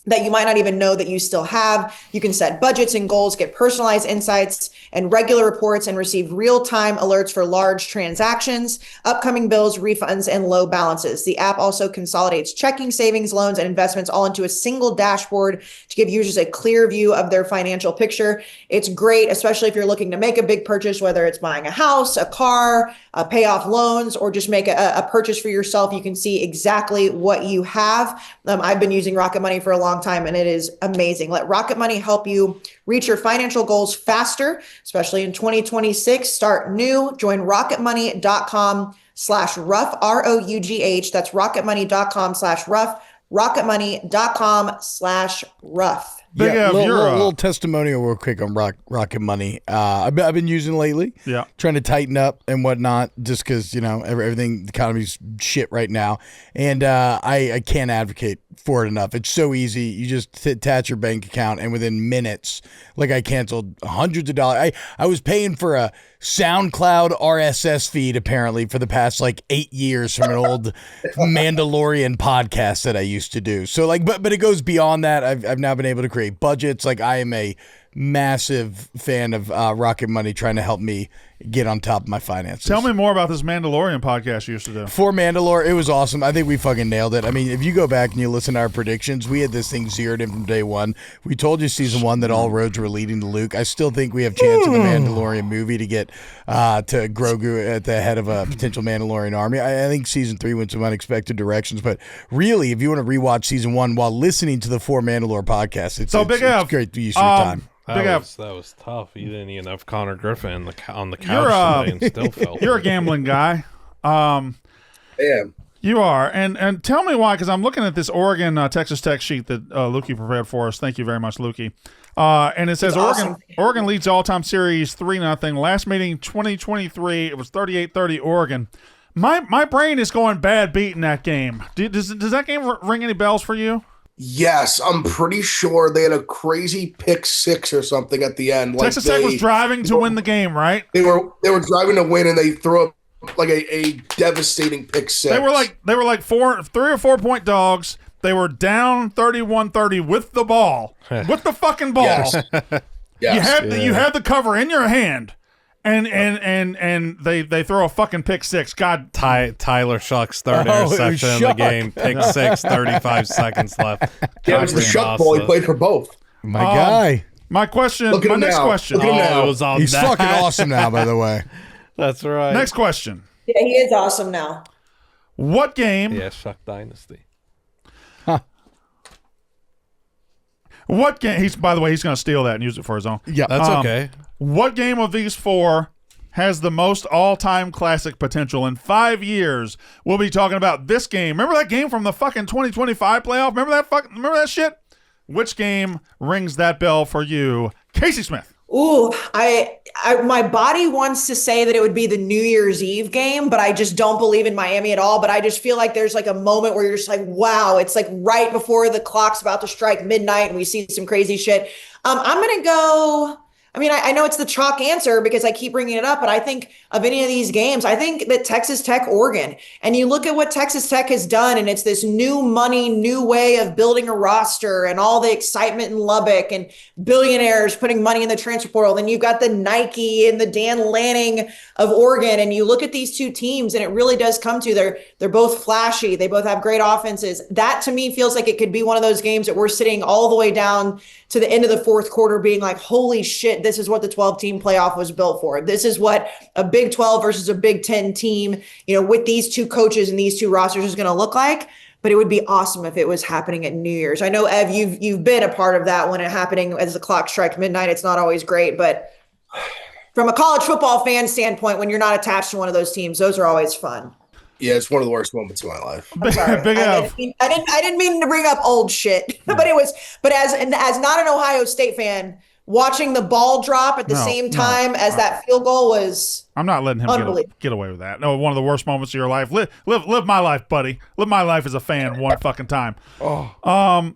that you might not even know that you still have. You can set budgets and goals, get personalized insights and regular reports, and receive real-time alerts for large transactions, upcoming bills, refunds, and low balances. The app also consolidates checking, savings, loans, and investments all into a single dashboard to give users a clear view of their financial picture. It's great, especially if you're looking to make a big purchase, whether it's buying a house, a car, pay off loans, or just make a purchase for yourself. You can see exactly what you have. I've been using Rocket Money for a long time, and it is amazing. Let Rocket Money help you reach your financial goals faster, especially in 2026. Start new. Join rocketmoney.com/rough, ROUGH. That's rocketmoney.com/rough, rocketmoney.com/rough. Little testimonial real quick on Rocket Money. I've been using it lately. Yeah, trying to tighten up and whatnot, just because everything, the economy's shit right now, and I can't advocate for it enough. It's so easy. You just attach your bank account, and within minutes, like I canceled hundreds of dollars. I was paying for a SoundCloud RSS feed apparently for the past 8 years from an old Mandalorian podcast that I used to do. So but it goes beyond that. I've now been able to create budgets. I am a massive fan of Rocket Money trying to help me get on top of my finances. Tell me more about this Mandalorian podcast you used to do. For Mandalore, it was awesome. I think we fucking nailed it. I mean, if you go back and you listen to our predictions, we had this thing zeroed in from day one. We told you season 1 that all roads were leading to Luke. I still think we have chance in the Mandalorian movie to get to Grogu at the head of a potential Mandalorian army. I think season 3 went some unexpected directions, but really, if you want to rewatch season 1 while listening to the For Mandalore podcast, it's Big F, great use of your time. That was tough. You didn't even have Connor Griffin on the couch today and still felt You're a gambling guy. Yeah. You are. And tell me why, because I'm looking at this Oregon Texas Tech sheet that Lukey prepared for us. Thank you very much, Lukey. And it says Oregon leads all-time series 3-0. Last meeting 2023, it was 38-30 Oregon. My brain is going bad beating that game. Does that game ring any bells for you? Yes, I'm pretty sure they had a crazy pick six or something at the end. Texas Tech was driving to win the game, right? They were driving to win, and they threw up like a devastating pick six. They were like 3 or 4 point dogs. They were down 31-30 with the ball, with the fucking ball. Yes. Yes. You have the cover in your hand, and they throw a fucking pick six. God, Tyler Shuck's third interception in the game. Pick six, 35 seconds left. Yeah, it was the Shuck ball. He played for both. My guy. My next question. Look at him now. It was on He's that. fucking awesome now, by the way. That's right. Next question. Yeah, he is awesome now. What game? Yeah, Shuck Dynasty. What game? By the way, he's going to steal that and use it for his own. Yeah, That's okay. What game of these four has the most all-time classic potential? In 5 years, we'll be talking about this game. Remember that game from the fucking 2025 playoff? Remember that shit? Which game rings that bell for you, Kayce Smith? Ooh, my body wants to say that it would be the New Year's Eve game, but I just don't believe in Miami at all. But I just feel like there's like a moment where you're just like, wow, it's like right before the clock's about to strike midnight and we see some crazy shit. I'm going to go. I mean, I know it's the chalk answer because I keep bringing it up, but I think of any of these games, I think that Texas Tech, Oregon, and you look at what Texas Tech has done, and it's this new money, new way of building a roster and all the excitement in Lubbock and billionaires putting money in the transfer portal. Then you've got the Nike and the Dan Lanning of Oregon, and you look at these two teams, and it really does come to they're both flashy. They both have great offenses. That to me feels like it could be one of those games that we're sitting all the way down to the end of the fourth quarter being like, holy shit, this is what the 12-team playoff was built for. This is what a Big 12 versus a Big 10 team, with these two coaches and these two rosters is going to look like. But it would be awesome if it was happening at New Year's. I know, Ev, you've been a part of that when it happening as the clock strikes midnight. It's not always great, but from a college football fan standpoint, when you're not attached to one of those teams, those are always fun. Yeah, it's one of the worst moments of my life. Big F. I didn't mean to bring up old shit, but as not an Ohio State fan, watching the ball drop at the same time as that field goal was. I'm not letting him get away with that. No, one of the worst moments of your life. Live my life, buddy. Live my life as a fan one fucking time.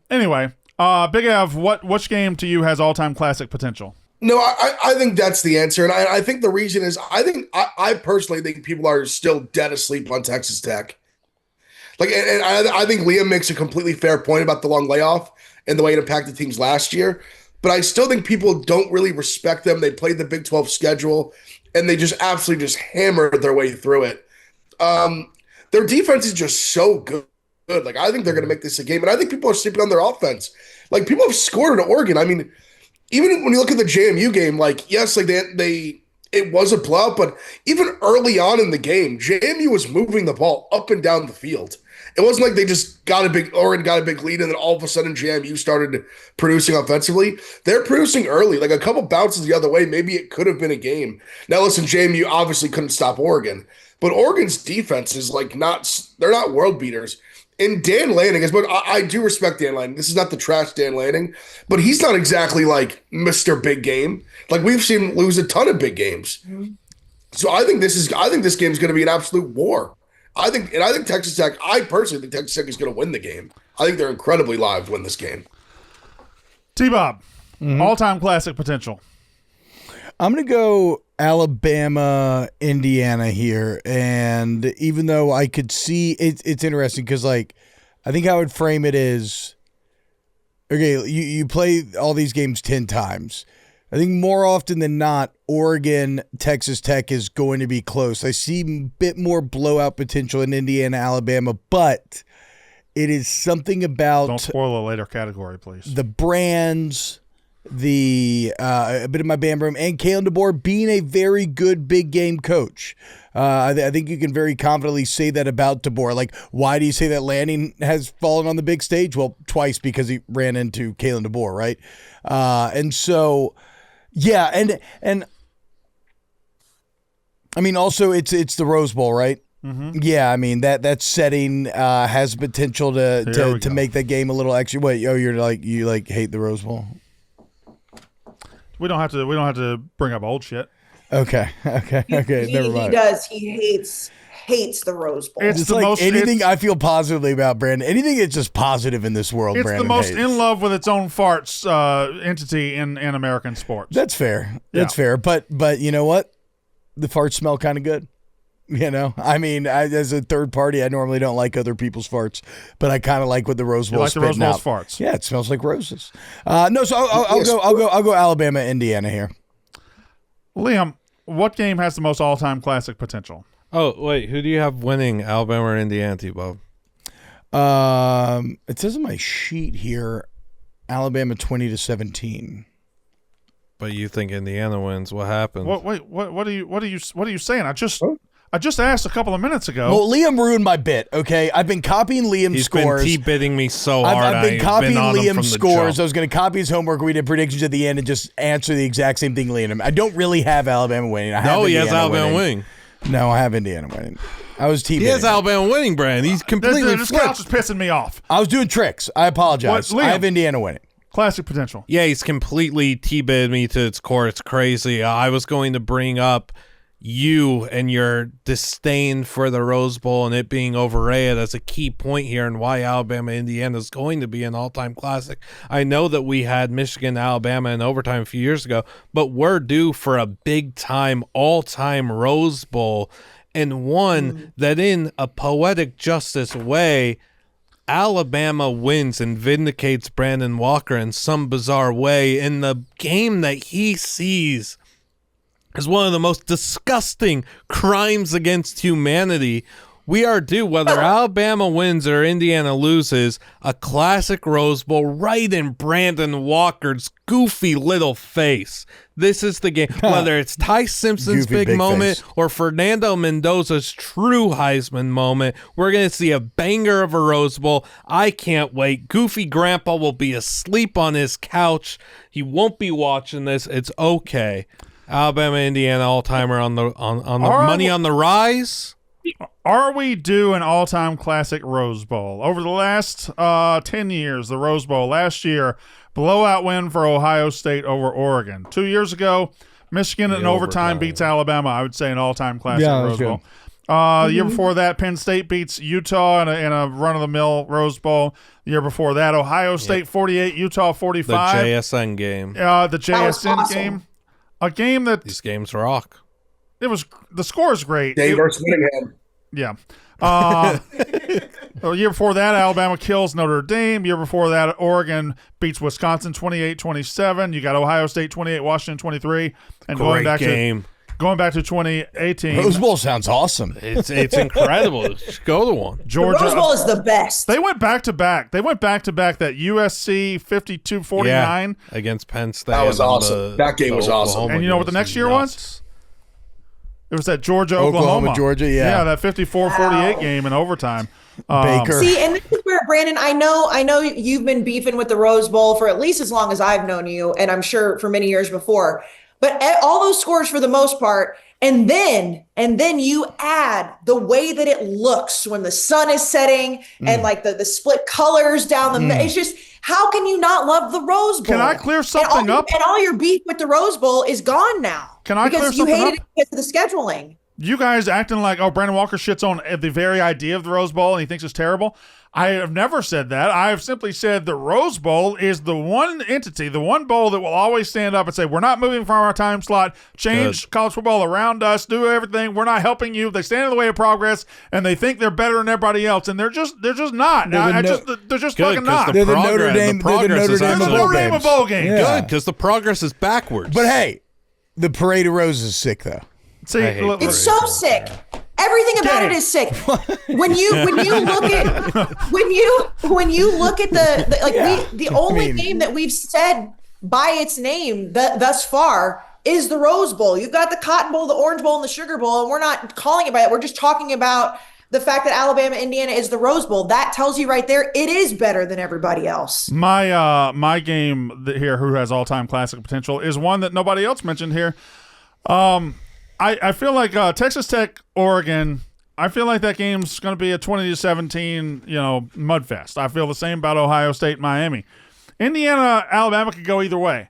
Anyway, Big Av, which game to you has all-time classic potential? No, I think that's the answer. And I think the reason is I personally think people are still dead asleep on Texas Tech. And I think Liam makes a completely fair point about the long layoff and the way it impacted teams last year. But I still think people don't really respect them. They played the Big 12 schedule and they just absolutely just hammered their way through it. Their defense is just so good. I think they're going to make this a game. And I think people are sleeping on their offense. People have scored at Oregon. I mean, even when you look at the JMU game, yes, it was a blowout, but even early on in the game, JMU was moving the ball up and down the field. It wasn't like they just Oregon got a big lead and then all of a sudden JMU started producing offensively. They're producing early, a couple bounces the other way. Maybe it could have been a game. Now listen, JMU obviously couldn't stop Oregon, but Oregon's defense is they're not world beaters. And Dan Lanning, I do respect Dan Lanning. This is not the trash Dan Lanning, but he's not exactly Mr. Big Game. We've seen him lose a ton of big games. Mm-hmm. So I think this game is going to be an absolute war. I think Texas Tech. I personally think Texas Tech is going to win the game. I think they're incredibly live to win this game. T-Bob, all-time classic potential. I'm going to go Alabama, Indiana here. And even though I could see it's interesting because I think how I would frame it is, okay, you play all these games 10 times. I think more often than not, Oregon, Texas Tech is going to be close. I see a bit more blowout potential in Indiana, Alabama, but it is something about... Don't spoil a later category, please. The brands, a bit of my band room, and Kalen DeBoer being a very good big game coach. I think you can very confidently say that about DeBoer. Like, why do you say that Lanning has fallen on the big stage? Well, twice, because he ran into Kalen DeBoer, right? And so, yeah, and I mean, also it's the Rose Bowl, right? Mm-hmm. Yeah, I mean that setting has potential to make that game a little extra. Wait, you hate the Rose Bowl? We don't have to bring up old shit. Okay. Never mind. He does. He hates the Rose Bowl. It's the like most, anything I feel positively about, Brandon. Anything that's just positive in this world, it's Brandon the most hates. in love with its own farts entity in American sports. That's fair. That's fair. But you know what? The farts smell kind of good. You know, I mean, as a third party, I normally don't like other people's farts, but I kind of like what the Rose Bowl like the Rose Bowl's out. farts. Yeah, it smells like roses. No, so I'll go Alabama, Indiana here. Liam, what game has the most all-time classic potential? Oh wait, who do you have winning, Alabama or Indiana, T-Bob? It says on my sheet here, Alabama 20-17. But you think Indiana wins? What happened? What are you saying? I just asked a couple of minutes ago. Well, Liam ruined my bit, okay? I've been copying Liam's scores. He's been T-bidding me so hard. I've been copying Liam's scores. I I was going to copy his homework. We did predictions at the end and just answer the exact same thing Liam. I don't really have Alabama winning. He has Alabama winning. No, I have Indiana winning. I was T-bidding. He has Alabama winning, Brandon. He's completely This couch is pissing me off. I was doing tricks. I apologize. Liam, I have Indiana winning. Classic potential. Yeah, he's completely T-bid me to its core. It's crazy. I was going to bring up you and your disdain for the Rose Bowl and it being overrated as a key point here and why Alabama Indiana is going to be an all-time classic. I know that we had Michigan Alabama in overtime a few years ago, but we're due for a big-time all-time Rose Bowl, and one that in a poetic justice way Alabama wins and vindicates Brandon Walker in some bizarre way in the game that he sees as one of the most disgusting crimes against humanity. We are due, whether Alabama wins or Indiana loses, a classic Rose Bowl right in Brandon Walker's goofy little face. This is the game. Whether it's Ty Simpson's Goofy big moment face. or Fernando Mendoza's true Heisman moment, we're going to see a banger of a Rose Bowl. I can't wait. Goofy Grandpa will be asleep on his couch. He won't be watching this. It's okay. Alabama, Indiana, all-timer on the money on the rise. Are we due an all-time classic Rose Bowl? Over the last 10 years, the Rose Bowl last year, blowout win for Ohio State over Oregon. 2 years ago, Michigan in overtime beats Alabama. I would say an all-time classic Rose Bowl. The year before that, Penn State beats Utah in a run-of-the-mill Rose Bowl. The year before that, Ohio State 48, Utah 45. The JSN game. The JSN game. A game that these games rock. It was the score is great. Dave versus Whittingham. Yeah. The year before that, Alabama kills Notre Dame. Year before that, Oregon beats Wisconsin 28-27. You got Ohio State 28, Washington 23, and going back to 2018. Rose Bowl sounds awesome. It's incredible. Just go to one. Georgia, the Rose Bowl is the best. They went back to back. That USC 52-49 against Penn State. That was awesome. That game was awesome. And you know what the next year was? It was that Oklahoma, Georgia, yeah, that 54-48 game in overtime. Baker. See, and this is where, Brandon, I know you've been beefing with the Rose Bowl for at least as long as I've known you, and I'm sure for many years before. But all those scores for the most part, and then you add the way that it looks when the sun is setting and like the split colors down the it's just, how can you not love the Rose Bowl? Can I clear something up? And all your beef with the Rose Bowl is gone now. Can I clear something up? Because you hated it because of the scheduling. You guys acting like, Brandon Walker shits on the very idea of the Rose Bowl and he thinks it's terrible. I have never said that. I have simply said the Rose Bowl is the one entity, the one bowl that will always stand up and say, we're not moving from our time slot, change college football around us, do everything. We're not helping you. They stand in the way of progress, and they think they're better than everybody else, and they're just not. They're just fucking not. They're the Notre Dame of bowl games. Yeah. Good, because the progress is backwards. But hey, the Parade of Roses is sick, though. See, it's so sick. Everything about it is sick. When you look at the only game that we've said by its name thus far is the Rose Bowl. You've got the Cotton Bowl, the Orange Bowl, and the Sugar Bowl, and we're not calling it by that. We're just talking about the fact that Alabama, Indiana is the Rose Bowl. That tells you right there it is better than everybody else. My game here, who has all-time classic potential, is one that nobody else mentioned here. I feel like Texas Tech, Oregon, I feel like that game's going to be a 20-17, mudfest. I feel the same about Ohio State, Miami. Indiana, Alabama could go either way.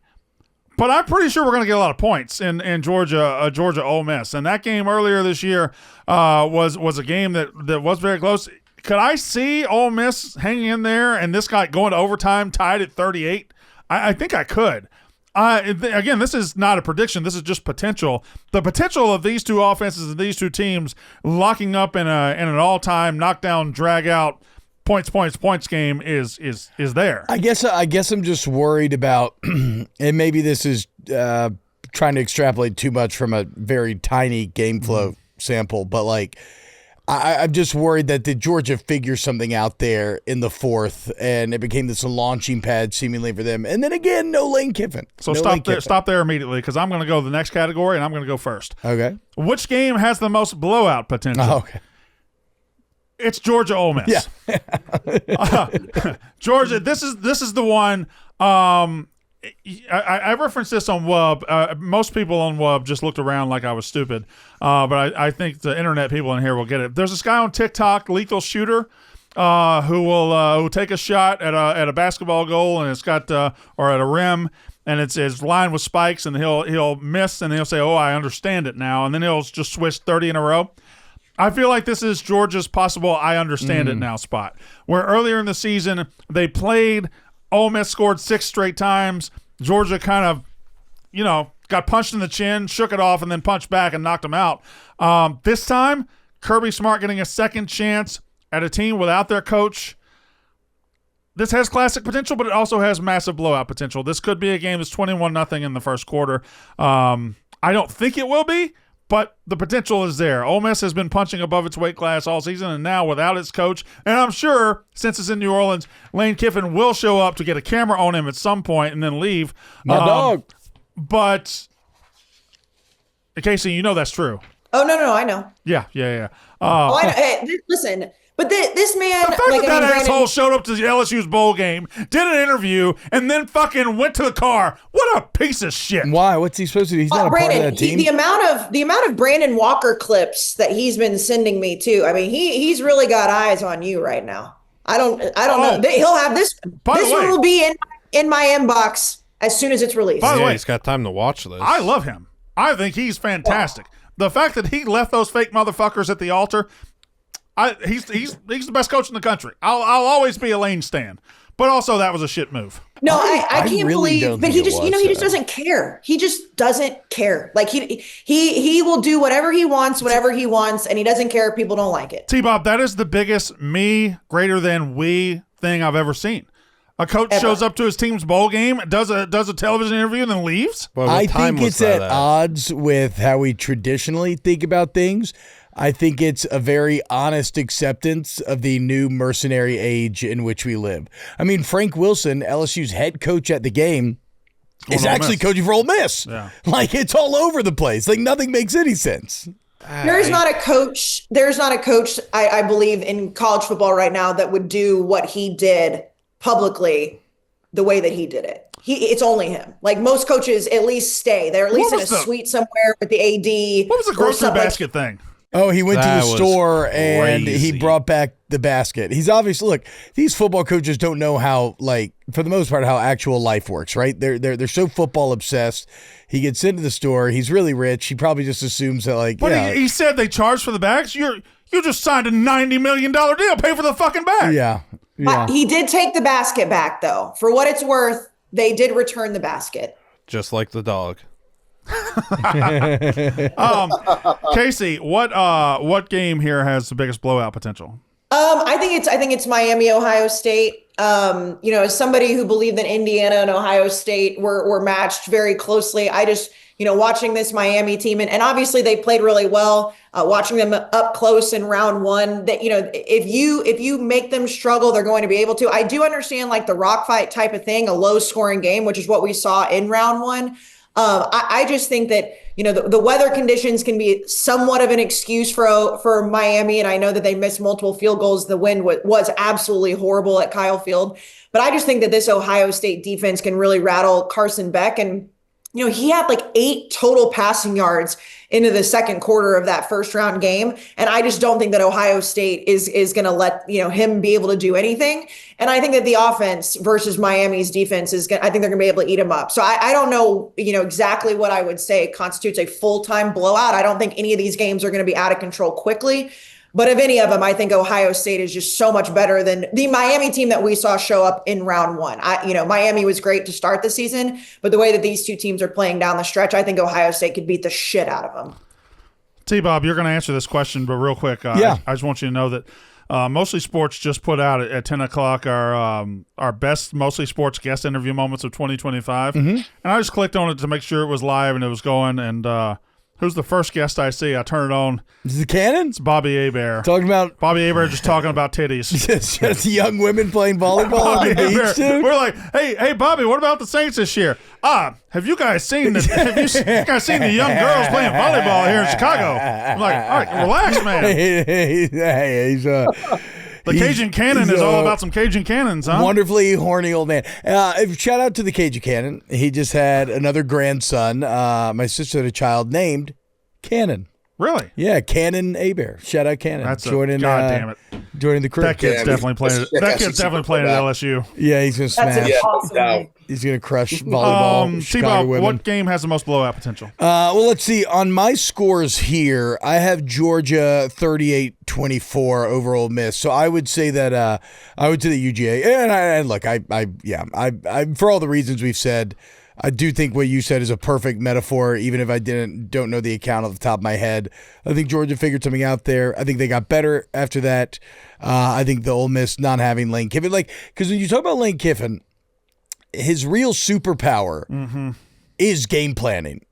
But I'm pretty sure we're going to get a lot of points in Georgia, Ole Miss. And that game earlier this year was a game that was very close. Could I see Ole Miss hanging in there and this guy going to overtime tied at 38? I think I could. Again, this is not a prediction. This is just potential. The potential of these two offenses and these two teams locking up in an all-time knockdown, drag-out, points game is there. I guess I'm just worried about, and maybe this is trying to extrapolate too much from a very tiny game flow sample, but like I'm just worried that did Georgia figure something out there in the fourth, and it became this launching pad seemingly for them. And then again, no Lane Kiffin. So stop there immediately, because I'm going to go to the next category, and I'm going to go first. Okay. Which game has the most blowout potential? Oh, okay. It's Georgia Ole Miss. Yeah. Georgia, this is the one. I referenced this on Wub. Most people on Wub just looked around like I was stupid. But I think the internet people in here will get it. There's this guy on TikTok, Lethal Shooter, who will take a shot at a basketball goal, and it's got or at a rim, and it's lined with spikes, and he'll miss, and he'll say, "Oh, I understand it now," and then he'll just switch 30 in a row. I feel like this is Georgia's possible I understand it now spot, where earlier in the season they played, Ole Miss scored 6 straight times. Georgia kind of, got punched in the chin, shook it off, and then punched back and knocked them out. This time, Kirby Smart getting a second chance at a team without their coach. This has classic potential, but it also has massive blowout potential. This could be a game that's 21-0 in the first quarter. I don't think it will be, but the potential is there. Ole Miss has been punching above its weight class all season, and now without its coach, and I'm sure since it's in New Orleans, Lane Kiffin will show up to get a camera on him at some point and then leave. My dog. But, Kayce, that's true. Oh, no, I know. Yeah. I know. Hey, listen, but this man... The fact that asshole showed up to the LSU's bowl game, did an interview, and then fucking went to the car. What a piece of shit. Why? What's he supposed to do? He's not a part of that team. The amount of Brandon Walker clips that he's been sending me too. I mean, he's really got eyes on you right now. I don't know. He'll have this. This one will be in my inbox as soon as it's released. By the way, he's got time to watch this. I love him. I think he's fantastic. The fact that he left those fake motherfuckers at the altar, he's the best coach in the country. I'll always be a Lane stan. But also that was a shit move. No, I can't really believe, but he just, he just doesn't care. He just doesn't care. Like he will do whatever he wants, and he doesn't care if people don't like it. T-Bob, that is the biggest me greater than we thing I've ever seen. A coach shows up to his team's bowl game, does a television interview, and then leaves? Well, I think it's at odds with how we traditionally think about things. I think it's a very honest acceptance of the new mercenary age in which we live. I mean, Frank Wilson, LSU's head coach at the game, is actually coaching for Ole Miss. Yeah. Like, it's all over the place. Like, nothing makes any sense. There's not a coach, I believe, in college football right now that would do what he did publicly the way that he did it. It's only him. Like, most coaches at least stay. They're at least in a suite somewhere with the AD. What was the grocery basket thing? Oh, he went to the store and he brought back the basket. He's obviously, look, these football coaches don't know how, like, for the most part, how actual life works, right? They're so football obsessed. He gets into the store. He's really rich. He probably just assumes that, like, but he said they charged for the bags. You just signed a $90 million deal. Pay for the fucking bag. Yeah. He did take the basket back, though. For what it's worth, they did return the basket. Just like the dog. Kayce, what game here has the biggest blowout potential? I think it's Miami, Ohio State. As somebody who believed that Indiana and Ohio State were matched very closely, I just, watching this Miami team and obviously they played really well, watching them up close in round one that, if you make them struggle, they're going to be able to. I do understand like the rock fight type of thing, a low scoring game, which is what we saw in round one. I just think that, the weather conditions can be somewhat of an excuse for Miami. And I know that they missed multiple field goals. The wind was absolutely horrible at Kyle Field. But I just think that this Ohio State defense can really rattle Carson Beck. And, he had like 8 total passing yards into the second quarter of that first round game. And I just don't think that Ohio State is going to let, him be able to do anything. And I think that the offense versus Miami's defense I think they're going to be able to eat him up. So I don't know, exactly what I would say constitutes a full-time blowout. I don't think any of these games are going to be out of control quickly. But of any of them, I think Ohio State is just so much better than the Miami team that we saw show up in round one. Miami was great to start the season, but the way that these two teams are playing down the stretch, I think Ohio State could beat the shit out of them. T-Bob, you're going to answer this question, but real quick, yeah. I just want you to know that Mostly Sports just put out at 10 o'clock our best Mostly Sports guest interview moments of 2025. Mm-hmm. And I just clicked on it to make sure it was live and it was going, and who's the first guest I see? I turn it on. Is it Cannon? It's Bobby Hebert. Talking about Bobby Hebert just talking about titties. just young women playing volleyball on the beach, dude. We're like, hey, Bobby, what about the Saints this year? Have you guys seen the young girls playing volleyball here in Chicago? I'm like, all right, relax, man. He's The Cajun Cannon is all about some Cajun Cannons, huh? Wonderfully horny old man. Shout out to the Cajun Cannon. He just had another grandson. My sister had a child named Cannon. Really? Yeah, Cannon Hebert. Shout out Cannon. That's joining, God damn it. Joining the crew. That kid's definitely playing. That kid's definitely playing at LSU. Yeah, he's gonna smash. That's awesome. He's gonna crush volleyball. T-Bob, what game has the most blowout potential? Well, let's see. On my scores here, I have Georgia 38-24 over Ole Miss. So I would say that UGA. And look, I for all the reasons we've said, I do think what you said is a perfect metaphor, even if I don't know the account off the top of my head. I think Georgia figured something out there. I think they got better after that. I think the Ole Miss not having Lane Kiffin, because when you talk about Lane Kiffin, his real superpower is game planning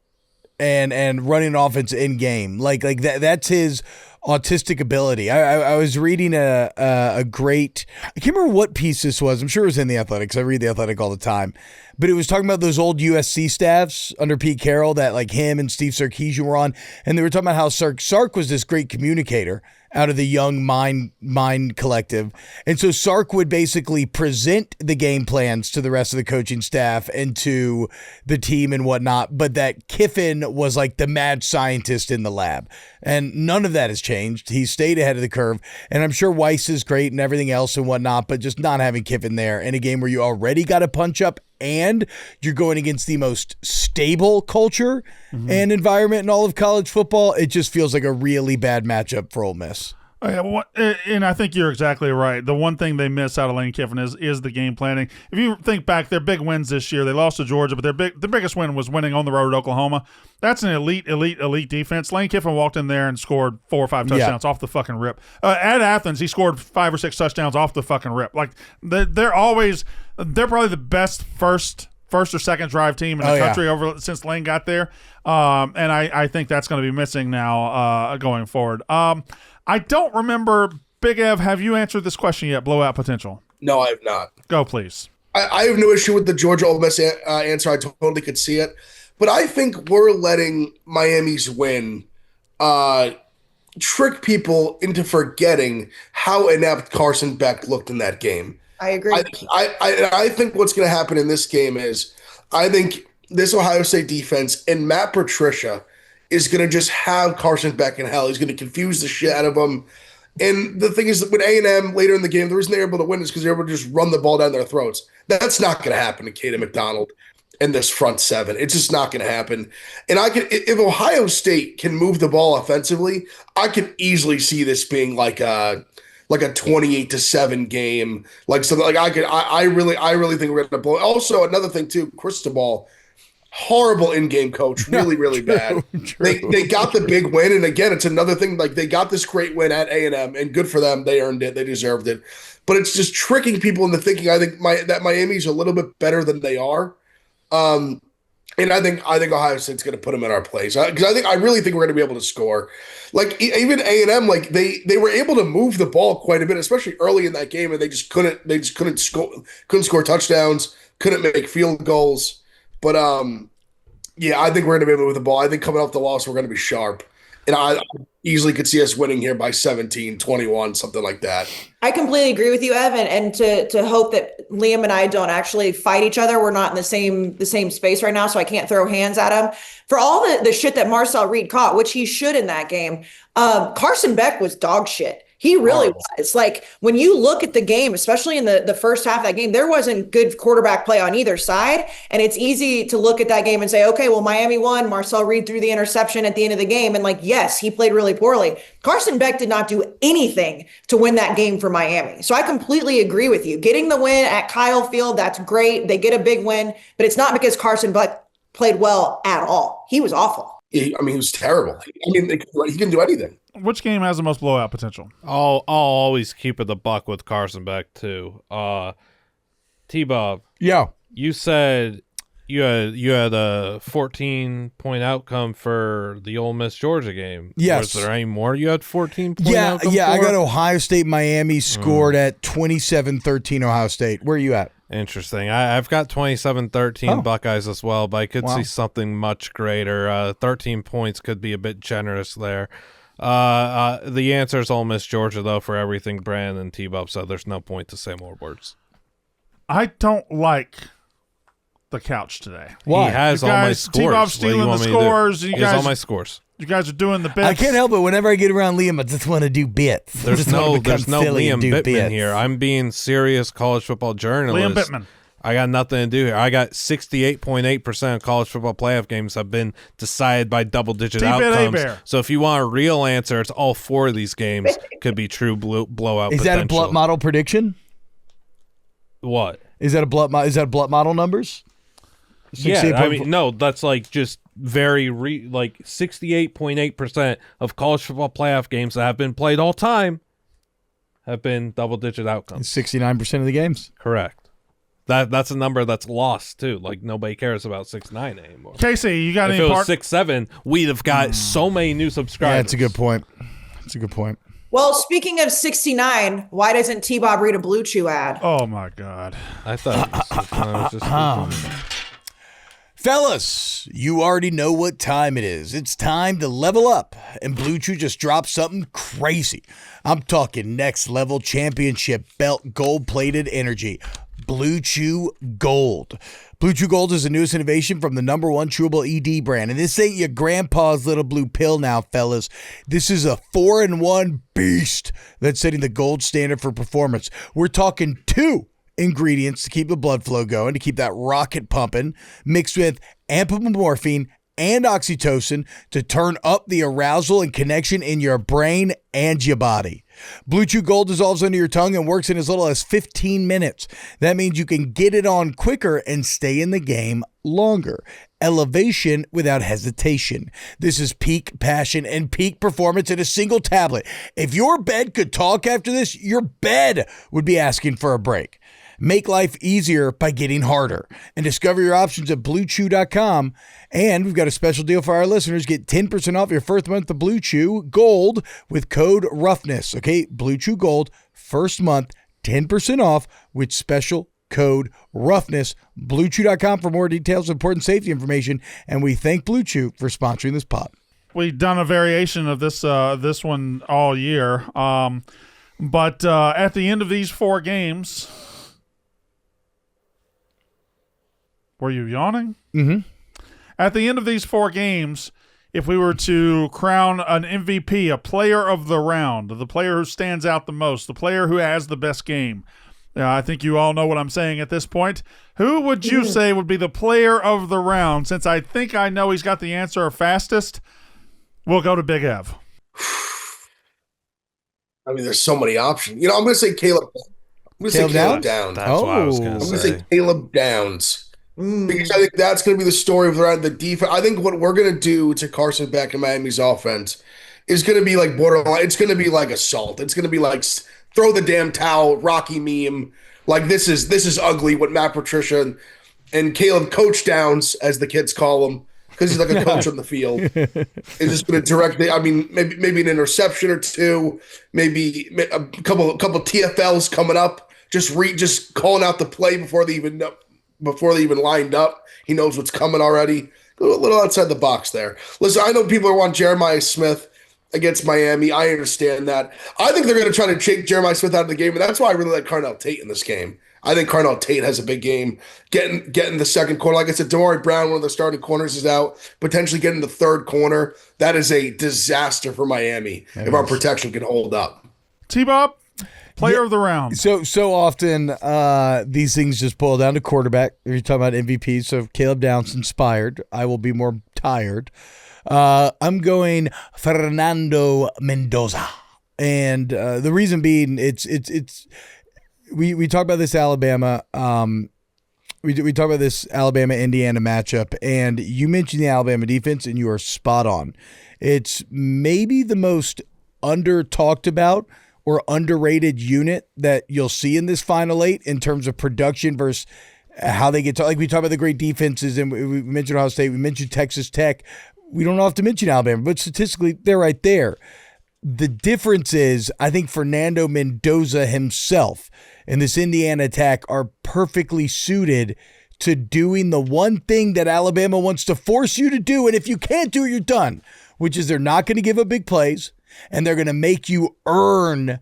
and running an offense in game. Like that's his autistic ability. I was reading a great, I can't remember what piece this was. I'm sure it was in The Athletic, because I read The Athletic all the time. But it was talking about those old USC staffs under Pete Carroll that like him and Steve Sarkisian were on. And they were talking about how Sark was this great communicator out of the young mind collective. And so Sark would basically present the game plans to the rest of the coaching staff and to the team and whatnot. But that Kiffin was like the mad scientist in the lab. And none of that has changed. He stayed ahead of the curve. And I'm sure Weiss is great and everything else and whatnot, but just not having Kiffin there in a game where you already got to punch up and you're going against the most stable culture and environment in all of college football, it just feels like a really bad matchup for Ole Miss. And I think you're exactly right. The one thing they miss out of Lane Kiffin is the game planning. If you think back, their big wins this year, they lost to Georgia, but the biggest win was winning on the road at Oklahoma. That's an elite defense. Lane Kiffin walked in there and scored 4 or 5 touchdowns off the fucking rip. At Athens, he scored 5 or 6 touchdowns off the fucking rip. Like they're probably the best first or second drive team in the country since Lane got there. And I think that's going to be missing now going forward. I don't remember, Big Ev, have you answered this question yet, blowout potential? No, I have not. Go, please. I have no issue with the Georgia Ole Miss answer. I totally could see it. But I think we're letting Miami's win trick people into forgetting how inept Carson Beck looked in that game. I agree. I think what's going to happen in this game is I think this Ohio State defense and Matt Patricia is going to just have Carson Beck in hell. He's going to confuse the shit out of him. And the thing is that with A&M later in the game, the reason they're able to win is because they're able to just run the ball down their throats. That's not going to happen to Caden McDonald in this front seven. It's just not going to happen. And if Ohio State can move the ball offensively, I could easily see this being like a 28-7 game. Like something like I really think we're going to blow. Also, another thing too, Cristobal. horrible in-game coach, really, really bad. They got the big win, and again, it's another thing. Like they got this great win at A&M, and good for them. They earned it. They deserved it. But it's just tricking people into thinking. I think that Miami's a little bit better than they are. And I think Ohio State's going to put them in our place because I really think we're going to be able to score. Like even A&M, like they were able to move the ball quite a bit, especially early in that game, and they just couldn't score touchdowns, couldn't make field goals. But yeah, I think we're going to be able to move the ball. I think coming off the loss, we're going to be sharp. And I easily could see us winning here by 17, 21, something like that. I completely agree with you, Evan. And to hope that Liam and I don't actually fight each other. We're not in the same space right now, so I can't throw hands at him. For all the shit that Marcel Reed caught, which he should in that game, Carson Beck was dog shit. He really was. Like when you look at the game, especially in the first half of that game, there wasn't good quarterback play on either side. And it's easy to look at that game and say, okay, well, Miami won. Marcel Reed threw the interception at the end of the game. And like, yes, he played really poorly. Carson Beck did not do anything to win that game for Miami. So I completely agree with you. Getting the win at Kyle Field, that's great. They get a big win, but it's not because Carson Beck played well at all. He was awful. He was terrible. I mean, he can do anything. Which game has the most blowout potential? I'll always keep it the buck with Carson Beck too. T-Bob. Yeah. You said you had a 14-point outcome for the Ole Miss Georgia game. Yes. Was there any more you had 14-point outcome Yeah, for? I got Ohio State, Miami scored at 27-13 Ohio State. Where are you at? Interesting. I've got 27-13 Buckeyes as well, but I could see something much greater. 13 points could be a bit generous there. The answer is Ole Miss Georgia, though, for everything Brand and T-Bob said. There's no point to say more words. I don't like the couch today. Why? He has all my scores. T-Bob's stealing the scores. He has all my scores. You guys are doing the bits. I can't help it. Whenever I get around Liam, I just want to do bits. There's no Liam Bittman here. I'm being serious college football journalist. Liam Bittman. I got nothing to do here. I got 68.8% of college football playoff games have been decided by double-digit outcomes. So if you want a real answer, it's all four of these games could be true blowout. Is that a Blunt model prediction? What? Is that a Blunt model numbers? Yeah, I mean, no, that's like just very like 68.8% of college football playoff games that have been played all time have been double-digit outcomes. 69% of the games. Correct. That's a number that's lost too. Like nobody cares about 6'9" anymore. Kayce, you got if any it was 6'7", we'd have got so many new subscribers. Yeah, that's a good point. That's a good point. Well, speaking of 69, why doesn't T-Bob read a Blue Chew ad? Oh my God! I thought it was just Fellas, you already know what time it is. It's time to level up, and Blue Chew just dropped something crazy. I'm talking next level championship belt gold-plated energy. Blue Chew Gold. Blue Chew Gold is the newest innovation from the #1 chewable ED brand. And this ain't your grandpa's little blue pill now, fellas. This is a 4-in-1 beast that's setting the gold standard for performance. We're talking 2 ingredients to keep the blood flow going, to keep that rocket pumping, mixed with apomorphine and oxytocin to turn up the arousal and connection in your brain and your body. Blue Chew Gold dissolves under your tongue and works in as little as 15 minutes. That means you can get it on quicker and stay in the game longer. Elevation without hesitation. This is peak passion and peak performance in a single tablet. If your bed could talk after this, your bed would be asking for a break. Make life easier by getting harder. And discover your options at BlueChew.com. And we've got a special deal for our listeners. Get 10% off your first month of Blue Chew Gold with code Roughness. Okay, Blue Chew Gold, first month, 10% off with special code Roughness. BlueChew.com for more details and important safety information. And we thank Blue Chew for sponsoring this pod. We've done a variation of this one all year. But at the end of these 4 games... Were you yawning? Mm-hmm. At the end of these 4 games, if we were to crown an MVP, a player of the round, the player who stands out the most, the player who has the best game, I think you all know what I'm saying at this point. Who would you say would be the player of the round? Since I think I know he's got the answer fastest, we'll go to Big Ev. I mean, there's so many options. I'm going to say Caleb. I'm going to say Caleb Downs. That's what I was going to say. I'm going to say Caleb Downs. because I think that's going to be the story of the defense. I think what we're going to do to Carson Beck and Miami's offense is going to be like borderline. It's going to be like assault. It's going to be like throw the damn towel, Rocky meme. Like this is ugly. What Matt Patricia and Caleb Coach Downs, as the kids call him, because he's like a coach on the field, is just going to directly. I mean, maybe an interception or two, maybe a couple TFLs coming up. Just calling out the play before they even lined up. He knows what's coming already. A little outside the box there. Listen, I know people want Jeremiah Smith against Miami. I understand that. I think they're going to try to shake Jeremiah Smith out of the game, and that's why I really like Carnell Tate in this game. I think Carnell Tate has a big game. Getting the second corner. Like I said, Damari Brown, one of the starting corners, is out. Potentially getting the third corner. That is a disaster for Miami if our protection can hold up. T-Bob, player of the round. So often these things just boil down to quarterback. If you're talking about MVP, so if Caleb Downs inspired, I will be more tired. I'm going Fernando Mendoza. And the reason being, we talk about this Alabama. We talk about this Alabama-Indiana matchup, and you mentioned the Alabama defense, and you are spot on. It's maybe the most under-talked about or underrated unit that you'll see in this Final Eight in terms of production versus how they get to. Like we talk about the great defenses, and we mentioned Ohio State, we mentioned Texas Tech. We don't have to mention Alabama, but statistically, they're right there. The difference is, I think Fernando Mendoza himself and this Indiana attack are perfectly suited to doing the one thing that Alabama wants to force you to do, and if you can't do it, you're done, which is they're not going to give up big plays, and they're going to make you earn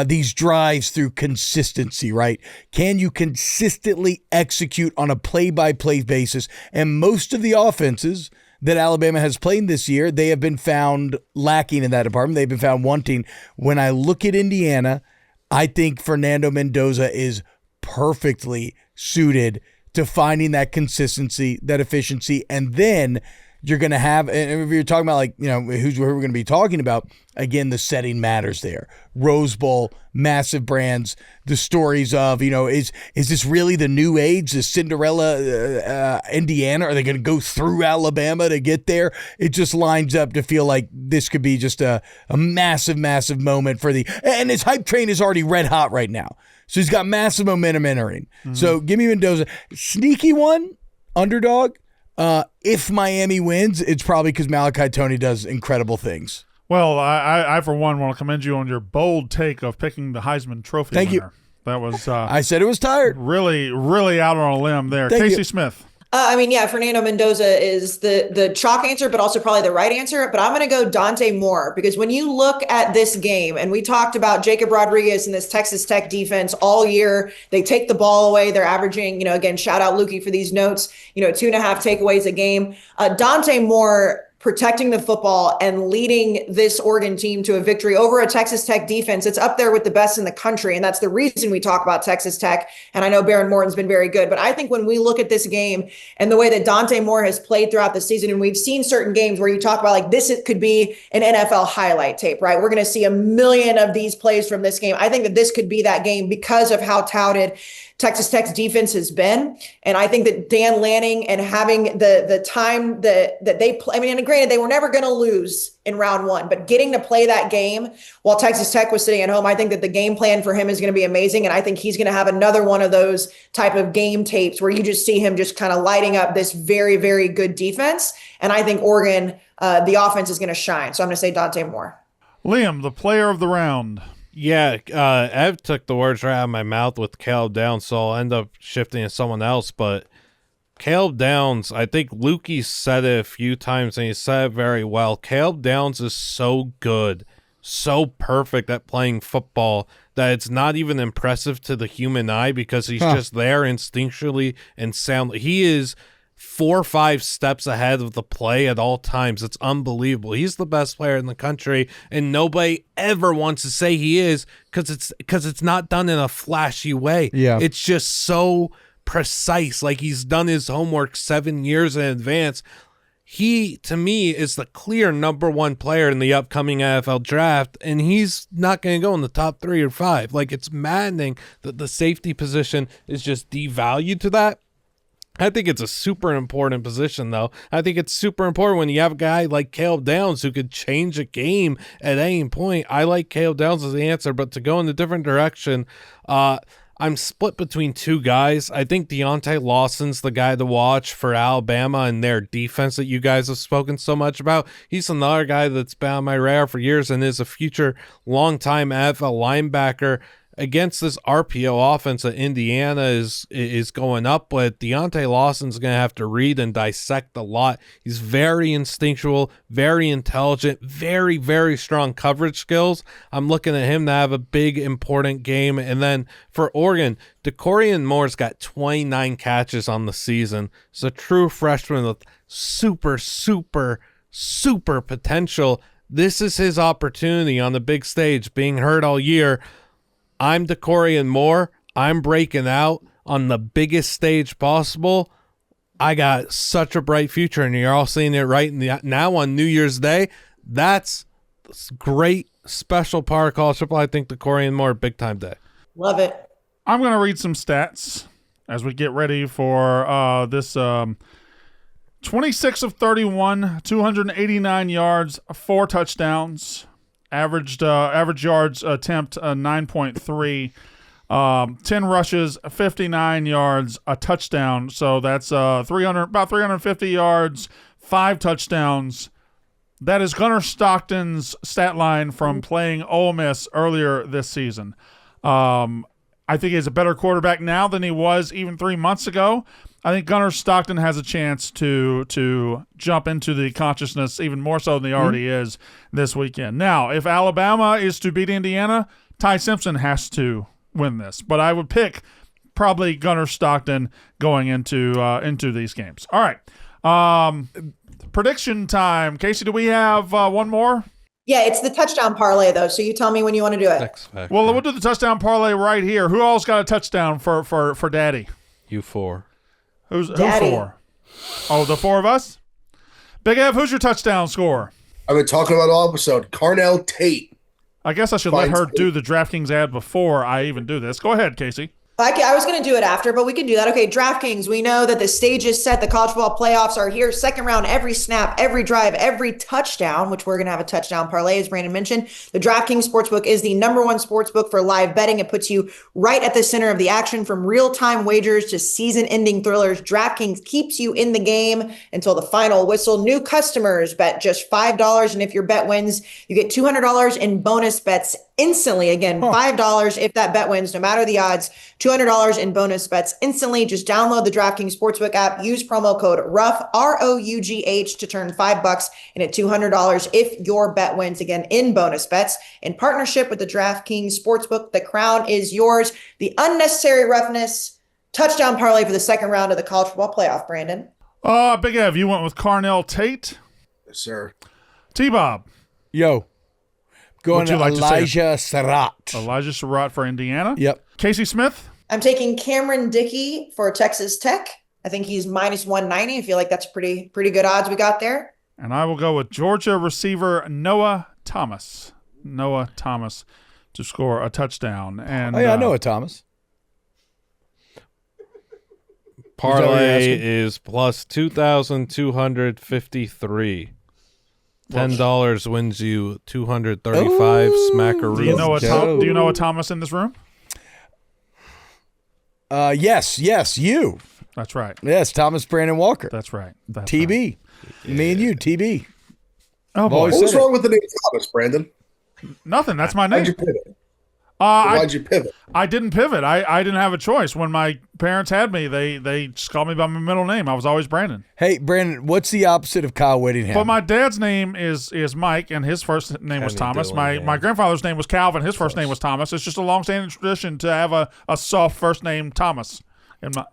these drives through consistency, right? Can you consistently execute on a play-by-play basis? And most of the offenses that Alabama has played this year, they have been found lacking in that department. They've been found wanting. When I look at Indiana, I think Fernando Mendoza is perfectly suited to finding that consistency, that efficiency, and then you're going to have, and if you're talking about like, who we're going to be talking about, again, the setting matters there. Rose Bowl, massive brands, the stories of, is this really the new age, the Cinderella Indiana? Are they going to go through Alabama to get there? It just lines up to feel like this could be just a massive, massive moment for and his hype train is already red hot right now. So he's got massive momentum entering. Mm-hmm. So give me Mendoza. Sneaky one, underdog. If Miami wins, it's probably because Malachi Toney does incredible things. Well, I for one want to commend you on your bold take of picking the Heisman Trophy Thank winner. You. That was I said it was tired. Really, really out on a limb there. Thank Kayce you. Smith. Fernando Mendoza is the chalk answer, but also probably the right answer. But I'm going to go Dante Moore, because when you look at this game, and we talked about Jacob Rodriguez and this Texas Tech defense all year, they take the ball away. They're averaging, again, shout out Lukey for these notes, 2.5 takeaways a game. Dante Moore protecting the football and leading this Oregon team to a victory over a Texas Tech defense. It's up there with the best in the country. And that's the reason we talk about Texas Tech. And I know Baron Morton's been very good, but I think when we look at this game and the way that Dante Moore has played throughout the season, and we've seen certain games where you talk about like this, it could be an NFL highlight tape, right? We're going to see a million of these plays from this game. I think that this could be that game because of how touted Texas Tech's defense has been. And I think that Dan Lanning and having the time that they play, and granted, they were never going to lose in round one, but getting to play that game while Texas Tech was sitting at home, I think that the game plan for him is going to be amazing. And I think he's going to have another one of those type of game tapes where you just see him just kind of lighting up this very, very good defense. And I think Oregon, the offense is going to shine. So I'm going to say Dante Moore. Liam, the player of the round. Yeah, Ev took the words right out of my mouth with Caleb Downs, so I'll end up shifting to someone else. But Caleb Downs, I think Lukey said it a few times, and he said it very well. Caleb Downs is so good, so perfect at playing football that it's not even impressive to the human eye because he's just there instinctually and soundly. He is 4 or 5 steps ahead of the play at all times. It's unbelievable. He's the best player in the country, and nobody ever wants to say he is because it's not done in a flashy way. Yeah. It's just so precise, like he's done his homework 7 years in advance. He, to me, is the clear number 1 player in the upcoming NFL draft, and he's not going to go in the top 3 or 5. Like, it's maddening that the safety position is just devalued to that. I think it's a super important position, though. I think it's super important when you have a guy like Caleb Downs who could change a game at any point. I like Caleb Downs as the answer, but to go in a different direction, I'm split between two guys. I think Deontay Lawson's the guy to watch for Alabama and their defense that you guys have spoken so much about. He's another guy that's been on my radar for years and is a future long-time NFL linebacker. Against this RPO offense that Indiana is going up with, Deontay Lawson's going to have to read and dissect a lot. He's very instinctual, very intelligent, very, very strong coverage skills. I'm looking at him to have a big, important game. And then for Oregon, DeCorian Moore's got 29 catches on the season. He's a true freshman with super, super, super potential. This is his opportunity on the big stage, being heard all year. I'm DeCorian Moore. I'm breaking out on the biggest stage possible. I got such a bright future, and you're all seeing it right now on New Year's Day. That's great, special part of college football. I think DeCorian Moore, big-time day. Love it. I'm going to read some stats as we get ready for this 26 of 31, 289 yards, 4 touchdowns. Average yards attempt 9.3, 10 rushes, 59 yards, a touchdown. So that's about 350 yards, 5 touchdowns. That is Gunnar Stockton's stat line from playing Ole Miss earlier this season. I think he's a better quarterback now than he was even 3 months ago. I think Gunnar Stockton has a chance to jump into the consciousness even more so than he already is this weekend. Now, if Alabama is to beat Indiana, Ty Simpson has to win this. But I would pick probably Gunnar Stockton going into these games. All right. Prediction time. Kayce, do we have one more? Yeah, it's the touchdown parlay, though. So you tell me when you want to do it. Well, we'll do the touchdown parlay right here. Who all's got a touchdown for Daddy? You 4. Who's 4? Oh, the 4 of us? Big Ev, who's your touchdown scorer? I've been talking about all episode. Carnell Tate. I guess I should let her do the DraftKings ad before I even do this. Go ahead, Kayce. I was going to do it after, but we can do that. Okay, DraftKings, we know that the stage is set. The college football playoffs are here. Second round, every snap, every drive, every touchdown, which we're going to have a touchdown parlay, as Brandon mentioned. The DraftKings Sportsbook is the #1 sportsbook for live betting. It puts you right at the center of the action, from real-time wagers to season-ending thrillers. DraftKings keeps you in the game until the final whistle. New customers bet just $5, and if your bet wins, you get $200 in bonus bets instantly. Again, $5 if that bet wins, no matter the odds. $200 in bonus bets instantly. Just download the DraftKings Sportsbook app. Use promo code ROUGH, ROUGH, to turn $5 and at $200 if your bet wins. Again, in bonus bets. In partnership with the DraftKings Sportsbook, the crown is yours. The unnecessary roughness touchdown parlay for the second round of the college football playoff, Brandon. Big Ev, you went with Carnell Tate. Yes, sir. T-Bob. Yo. Going to like Elijah Surratt. Elijah Surratt for Indiana. Yep. Casey Smith. I'm taking Cameron Dickey for Texas Tech. I think he's -190. I feel like that's pretty good odds we got there. And I will go with Georgia receiver Noah Thomas. Noah Thomas to score a touchdown. And Noah Thomas. Parlay is plus 2,253. $10 wins you 235 smackaroos. Do you know a Thomas in this room? Yes, you. That's right. Yes, Thomas Brandon Walker. That's right. TB. Right. Me and you, TB. Oh, boy. What's wrong with the name Thomas, Brandon? Nothing. That's my name. Why'd you pivot? Why'd you pivot? I didn't pivot. I didn't have a choice. When my parents had me, they just called me by my middle name. I was always Brandon. Hey, Brandon, what's the opposite of Kyle Whittingham? But my dad's name is Mike, and his first name was Thomas. My grandfather's name was Calvin. His first name was Thomas. It's just a long-standing tradition to have a soft first name, Thomas. So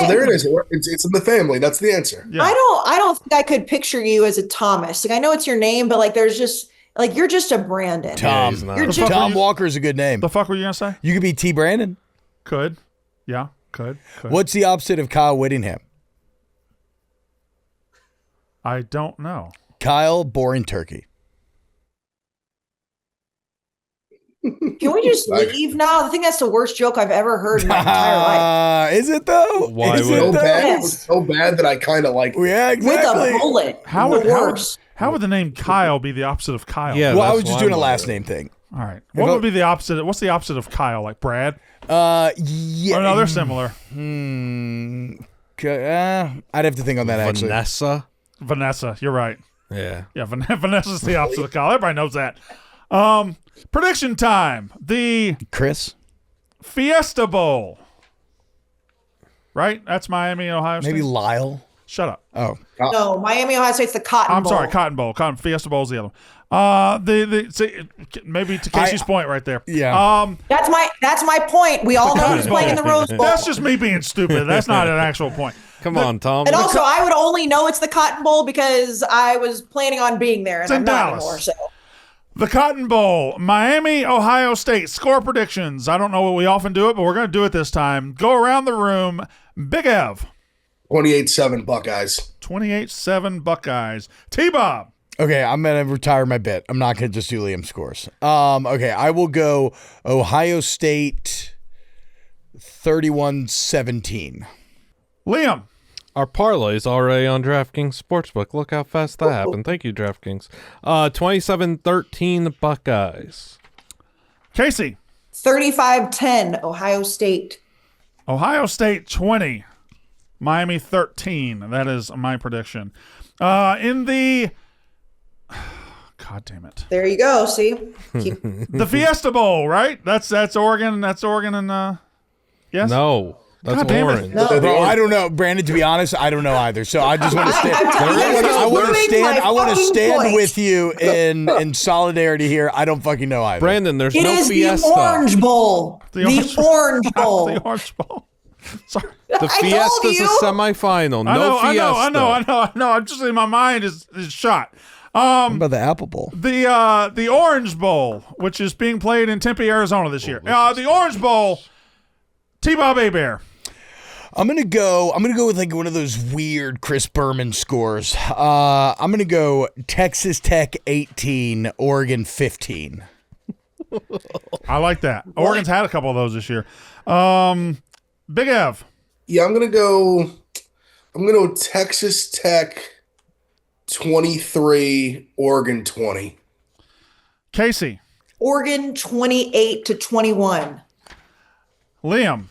there it is. It's in the family. That's the answer. Yeah. I don't think I could picture you as a Thomas. Like, I know it's your name, but like there's just like you're just a Brandon. Tom. Tom Walker is a good name. The fuck were you gonna say? You could be T. Brandon. Could. Yeah. Could. What's the opposite of Kyle Whittingham? I don't know. Kyle Boring Turkey. Can we just leave now? I think that's the worst joke I've ever heard in my entire life. Is it though? Why Is would- it So though? bad, Yes. it was so bad that I kind of like. Yeah, With exactly. a bullet. How the would worst. how would the name Kyle be the opposite of Kyle? Yeah. Well, I that's was just why doing a I'm last wondering. name thing. All right. What would be the opposite? What's the opposite of Kyle? Like Brad? Yeah. Oh no, they're similar. I'd have to think on that actually. Vanessa. You're right. Yeah. Yeah, Vanessa's the opposite of Kyle. Everybody knows that. Prediction time. The Chris, Fiesta Bowl. Right? That's Miami, Ohio State. maybe Lyle. Shut up. Oh, No, Miami, Ohio State's the Cotton I'm Bowl. sorry, Cotton Bowl. Fiesta Bowl's the other one. See, maybe to Kayce's point right there. Yeah. That's my point. We all know who's playing in the Rose Bowl. That's just me being stupid. That's not an actual point. Come on, Tom. And also, I would only know it's the Cotton Bowl because I was planning on being there, and It's in I'm not Dallas. anymore. So The Cotton Bowl, Miami, Ohio State. Score predictions. I don't know what we often do it, but we're going to do it this time. Go around the room. Big Ev. 28-7 Buckeyes. 28-7 Buckeyes. T-Bob. Okay, I'm gonna retire my bet. I'm not gonna just do Liam scores. Okay, I will go Ohio State 31-17. Liam. Our parlay is already on DraftKings Sportsbook. Look how fast that happened. Thank you, DraftKings. 27-13 Buckeyes. Kayce. 35-10 Ohio State. Ohio State 20. Miami 13. That is my prediction. In the... God damn it. There you go. See, The Fiesta Bowl, right? That's Oregon. That's Oregon and yes. No, that's God damn it. orange. No. Bro, I don't know, Brandon. To be honest, I don't know either. So I just want to stand. I'm I want to fucking stand point. with you in solidarity here. I don't fucking know either. Brandon, there's it no is Fiesta. the Orange Bowl. The Orange Bowl. The Orange Bowl. Sorry. The I told Fiesta's a you. semifinal. No I Fiesta. know. I'm just in my mind is shot. What about the Apple Bowl? The Orange Bowl, which is being played in Tempe, Arizona this year. The Orange Bowl. T-Bob Bear. I'm gonna go with like one of those weird Chris Berman scores. I'm gonna go Texas Tech 18, Oregon 15. I like that. Oregon's had a couple of those this year. Big Ev. Yeah, I'm gonna go Texas Tech 23, Oregon 20. Kayce. Oregon 28-21. Liam.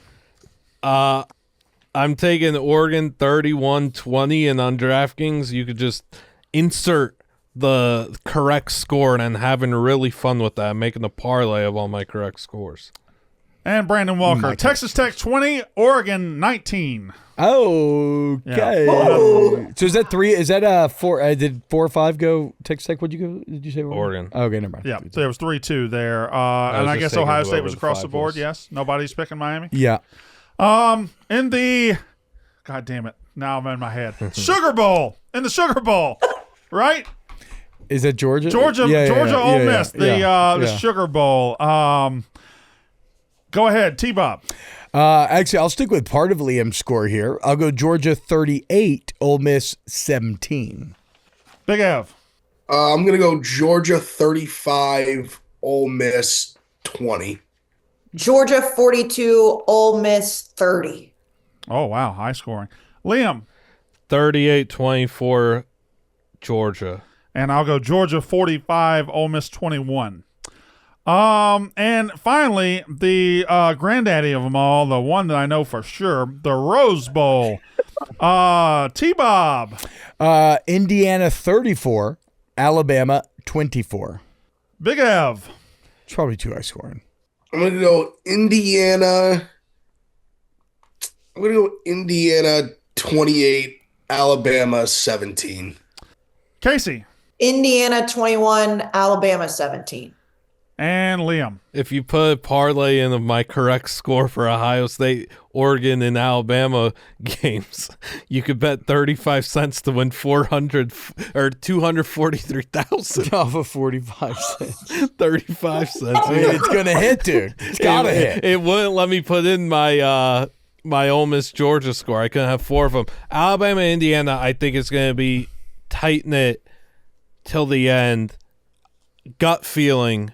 I'm taking Oregon 31-20, and on DraftKings, you could just insert the correct score and then having really fun with that, making a parlay of all my correct scores. And Brandon Walker. Texas Tech 20, Oregon 19. Okay. Yeah. So is that three? Is that 4? Did 4 or 5 go Texas Tech? What'd you go? Did you say Oregon. Okay, never mind. Yeah, there was 3-2 there. And I just guess taking Ohio State whoever was the across the 5 board, was. yes? Nobody's picking Miami? Yeah. In the... God damn it. Now I'm in my head. Sugar Bowl. In the Sugar Bowl. Right? Is that Georgia? Georgia, Ole Miss. The yeah. Sugar Bowl. Go ahead, T-Bob. Actually, I'll stick with part of Liam's score here. I'll go Georgia 38, Ole Miss 17. Big Ev. I'm gonna go Georgia 35, Ole Miss 20. Georgia 42, Ole Miss 30. Oh, wow. High scoring. Liam. 38-24 Georgia. And I'll go Georgia 45, Ole Miss 21. And finally, the granddaddy of them all, the one that I know for sure, the Rose Bowl. T-Bob. Indiana 34, Alabama 24. Big Ev. It's probably too high scoring. I'm gonna go Indiana 28, Alabama 17. Kayce. Indiana 21, Alabama 17. And Liam. If you put parlay in of my correct score for Ohio State, Oregon, and Alabama games, you could bet 35 cents to win 400 or 243,000 Off of 45 cents. 35 cents. I mean, it's going to hit, dude. It's got to hit. It wouldn't let me put in my my Ole Miss Georgia score. I couldn't have 4 of them. Alabama, Indiana, I think it's going to be tight knit till the end. Gut feeling,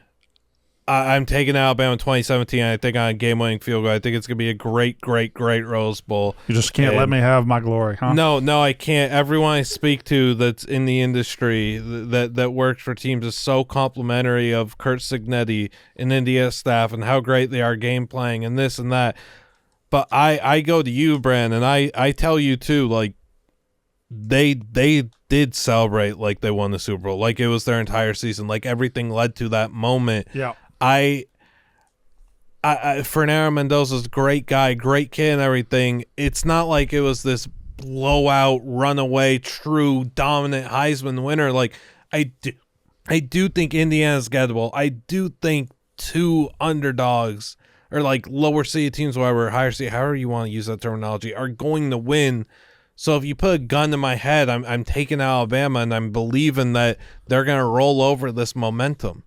I'm taking Alabama in 2017. I think on a game-winning field goal. I think it's going to be a great, great, great Rose Bowl. You just can't let me have my glory, huh? No, I can't. Everyone I speak to that's in the industry that works for teams is so complimentary of Kurt Signetti and India staff and how great they are game playing and this and that. But I go to you, Brandon, and I tell you too, like, they did celebrate like they won the Super Bowl, like it was their entire season, like everything led to that moment. Yeah. Fernando Mendoza's a great guy, great kid and everything. It's not like it was this blowout, runaway, true, dominant Heisman winner. Like, I do think Indiana's gettable. I do think 2 underdogs or like lower seeded teams, whatever, higher seed, however you want to use that terminology, are going to win. So if you put a gun to my head, I'm taking Alabama and I'm believing that they're going to roll over this momentum.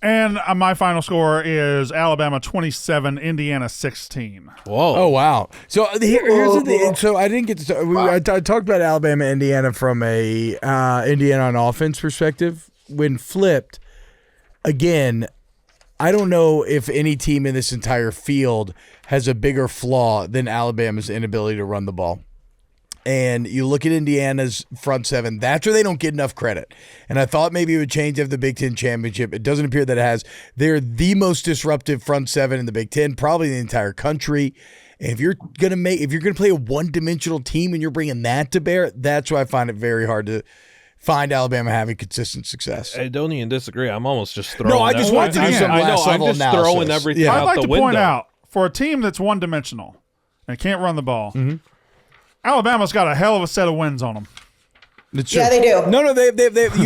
And my final score is Alabama 27, Indiana 16. Whoa! Oh wow! So here's the thing. So I didn't get to. I talked about Alabama, Indiana from a Indiana on offense perspective. When flipped, again, I don't know if any team in this entire field has a bigger flaw than Alabama's inability to run the ball. And you look at Indiana's front seven, that's where they don't get enough credit. And I thought maybe it would change after the Big Ten championship. It doesn't appear that it has. They're the most disruptive front seven in the Big Ten, probably in the entire country. And if you're gonna play a one-dimensional team and you're bringing that to bear, that's why I find it very hard to find Alabama having consistent success. I don't even disagree. I'm almost just throwing. No, I just wanted to do some last level I'm just analysis. throwing everything Yeah. out I'd like the to window. point out, for a team that's one-dimensional and can't run the ball, Alabama's got a hell of a set of wins on them. Yeah, they do. No,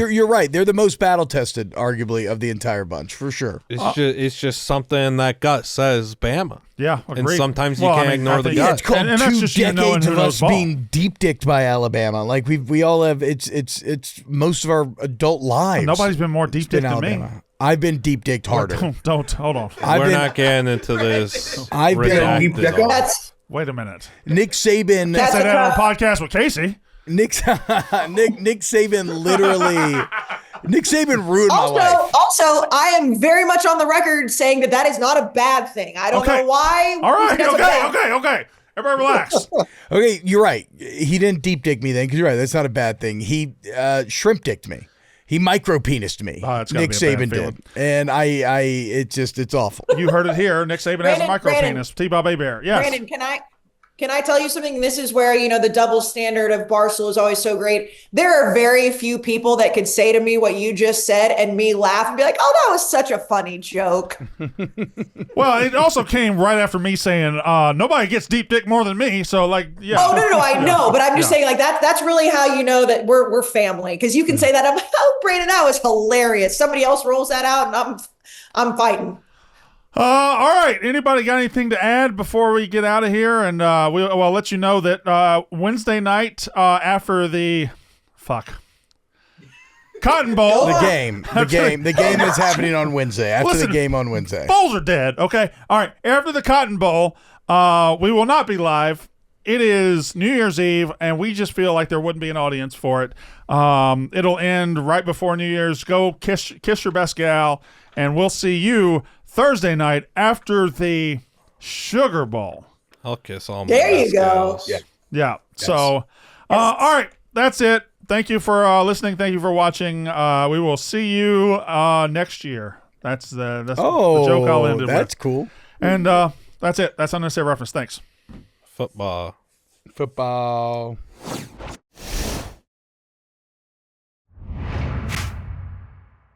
you're right. They're the most battle tested, arguably, of the entire bunch, for sure. It's just something in that gut says Bama. Yeah, agreed. And sometimes you can't ignore the gut. It's called And that's 2 just you knowing decades who of knows us ball. being deep dicked by Alabama. Like we all have. It's most of our adult lives. Nobody's been more deep It's been dicked than me. Alabama. I've been deep dicked harder. Don't hold on. We're not getting into this. I've been- redacted Deep all. That's Wait a minute. Nick Saban. That's Say a that on a tough- podcast with Kayce. Nick Saban literally. Nick Saban ruined my life. Also, I am very much on the record saying that is not a bad thing. I don't Okay. know why. All right. that's a bad- Okay. Everybody relax. Okay, you're right. He didn't deep dick me then, because you're right. That's not a bad thing. He shrimp dicked me. He micro penised me. Oh, it's gotta Nick be a bad Saban feeling. did, and it's awful. You heard it here. Nick Saban has a micro Brandon. penis. T-Bob Bear. Yes. Brandon, can I tell you something? This is where, the double standard of Barstool is always so great. There are very few people that could say to me what you just said and me laugh and be like, oh, that was such a funny joke. Well, it also came right after me saying nobody gets deep dick more than me. So, like, yeah. Oh, no, I know. But I'm just saying, like, that's really how you know that we're family. Because you can say that. I'm like, oh, Brandon, that was hilarious. Somebody else rolls that out and I'm fighting. All right. Anybody got anything to add before we get out of here? And we'll let you know that Wednesday night after the Cotton Bowl. The game is happening on Wednesday. After Listen, the game on Wednesday. Bowls are dead. Okay. All right. After the Cotton Bowl, we will not be live. It is New Year's Eve, and we just feel like there wouldn't be an audience for it. It'll end right before New Year's. Go kiss your best gal, and we'll see you Thursday night after the Sugar Bowl. I'll kiss all my There you best go. gals. Yeah. Yeah. So, all right. That's it. Thank you for listening. Thank you for watching. We will see you next year. That's the joke I'll end it with. That's cool. And that's it. That's unnecessary reference. Thanks. Football.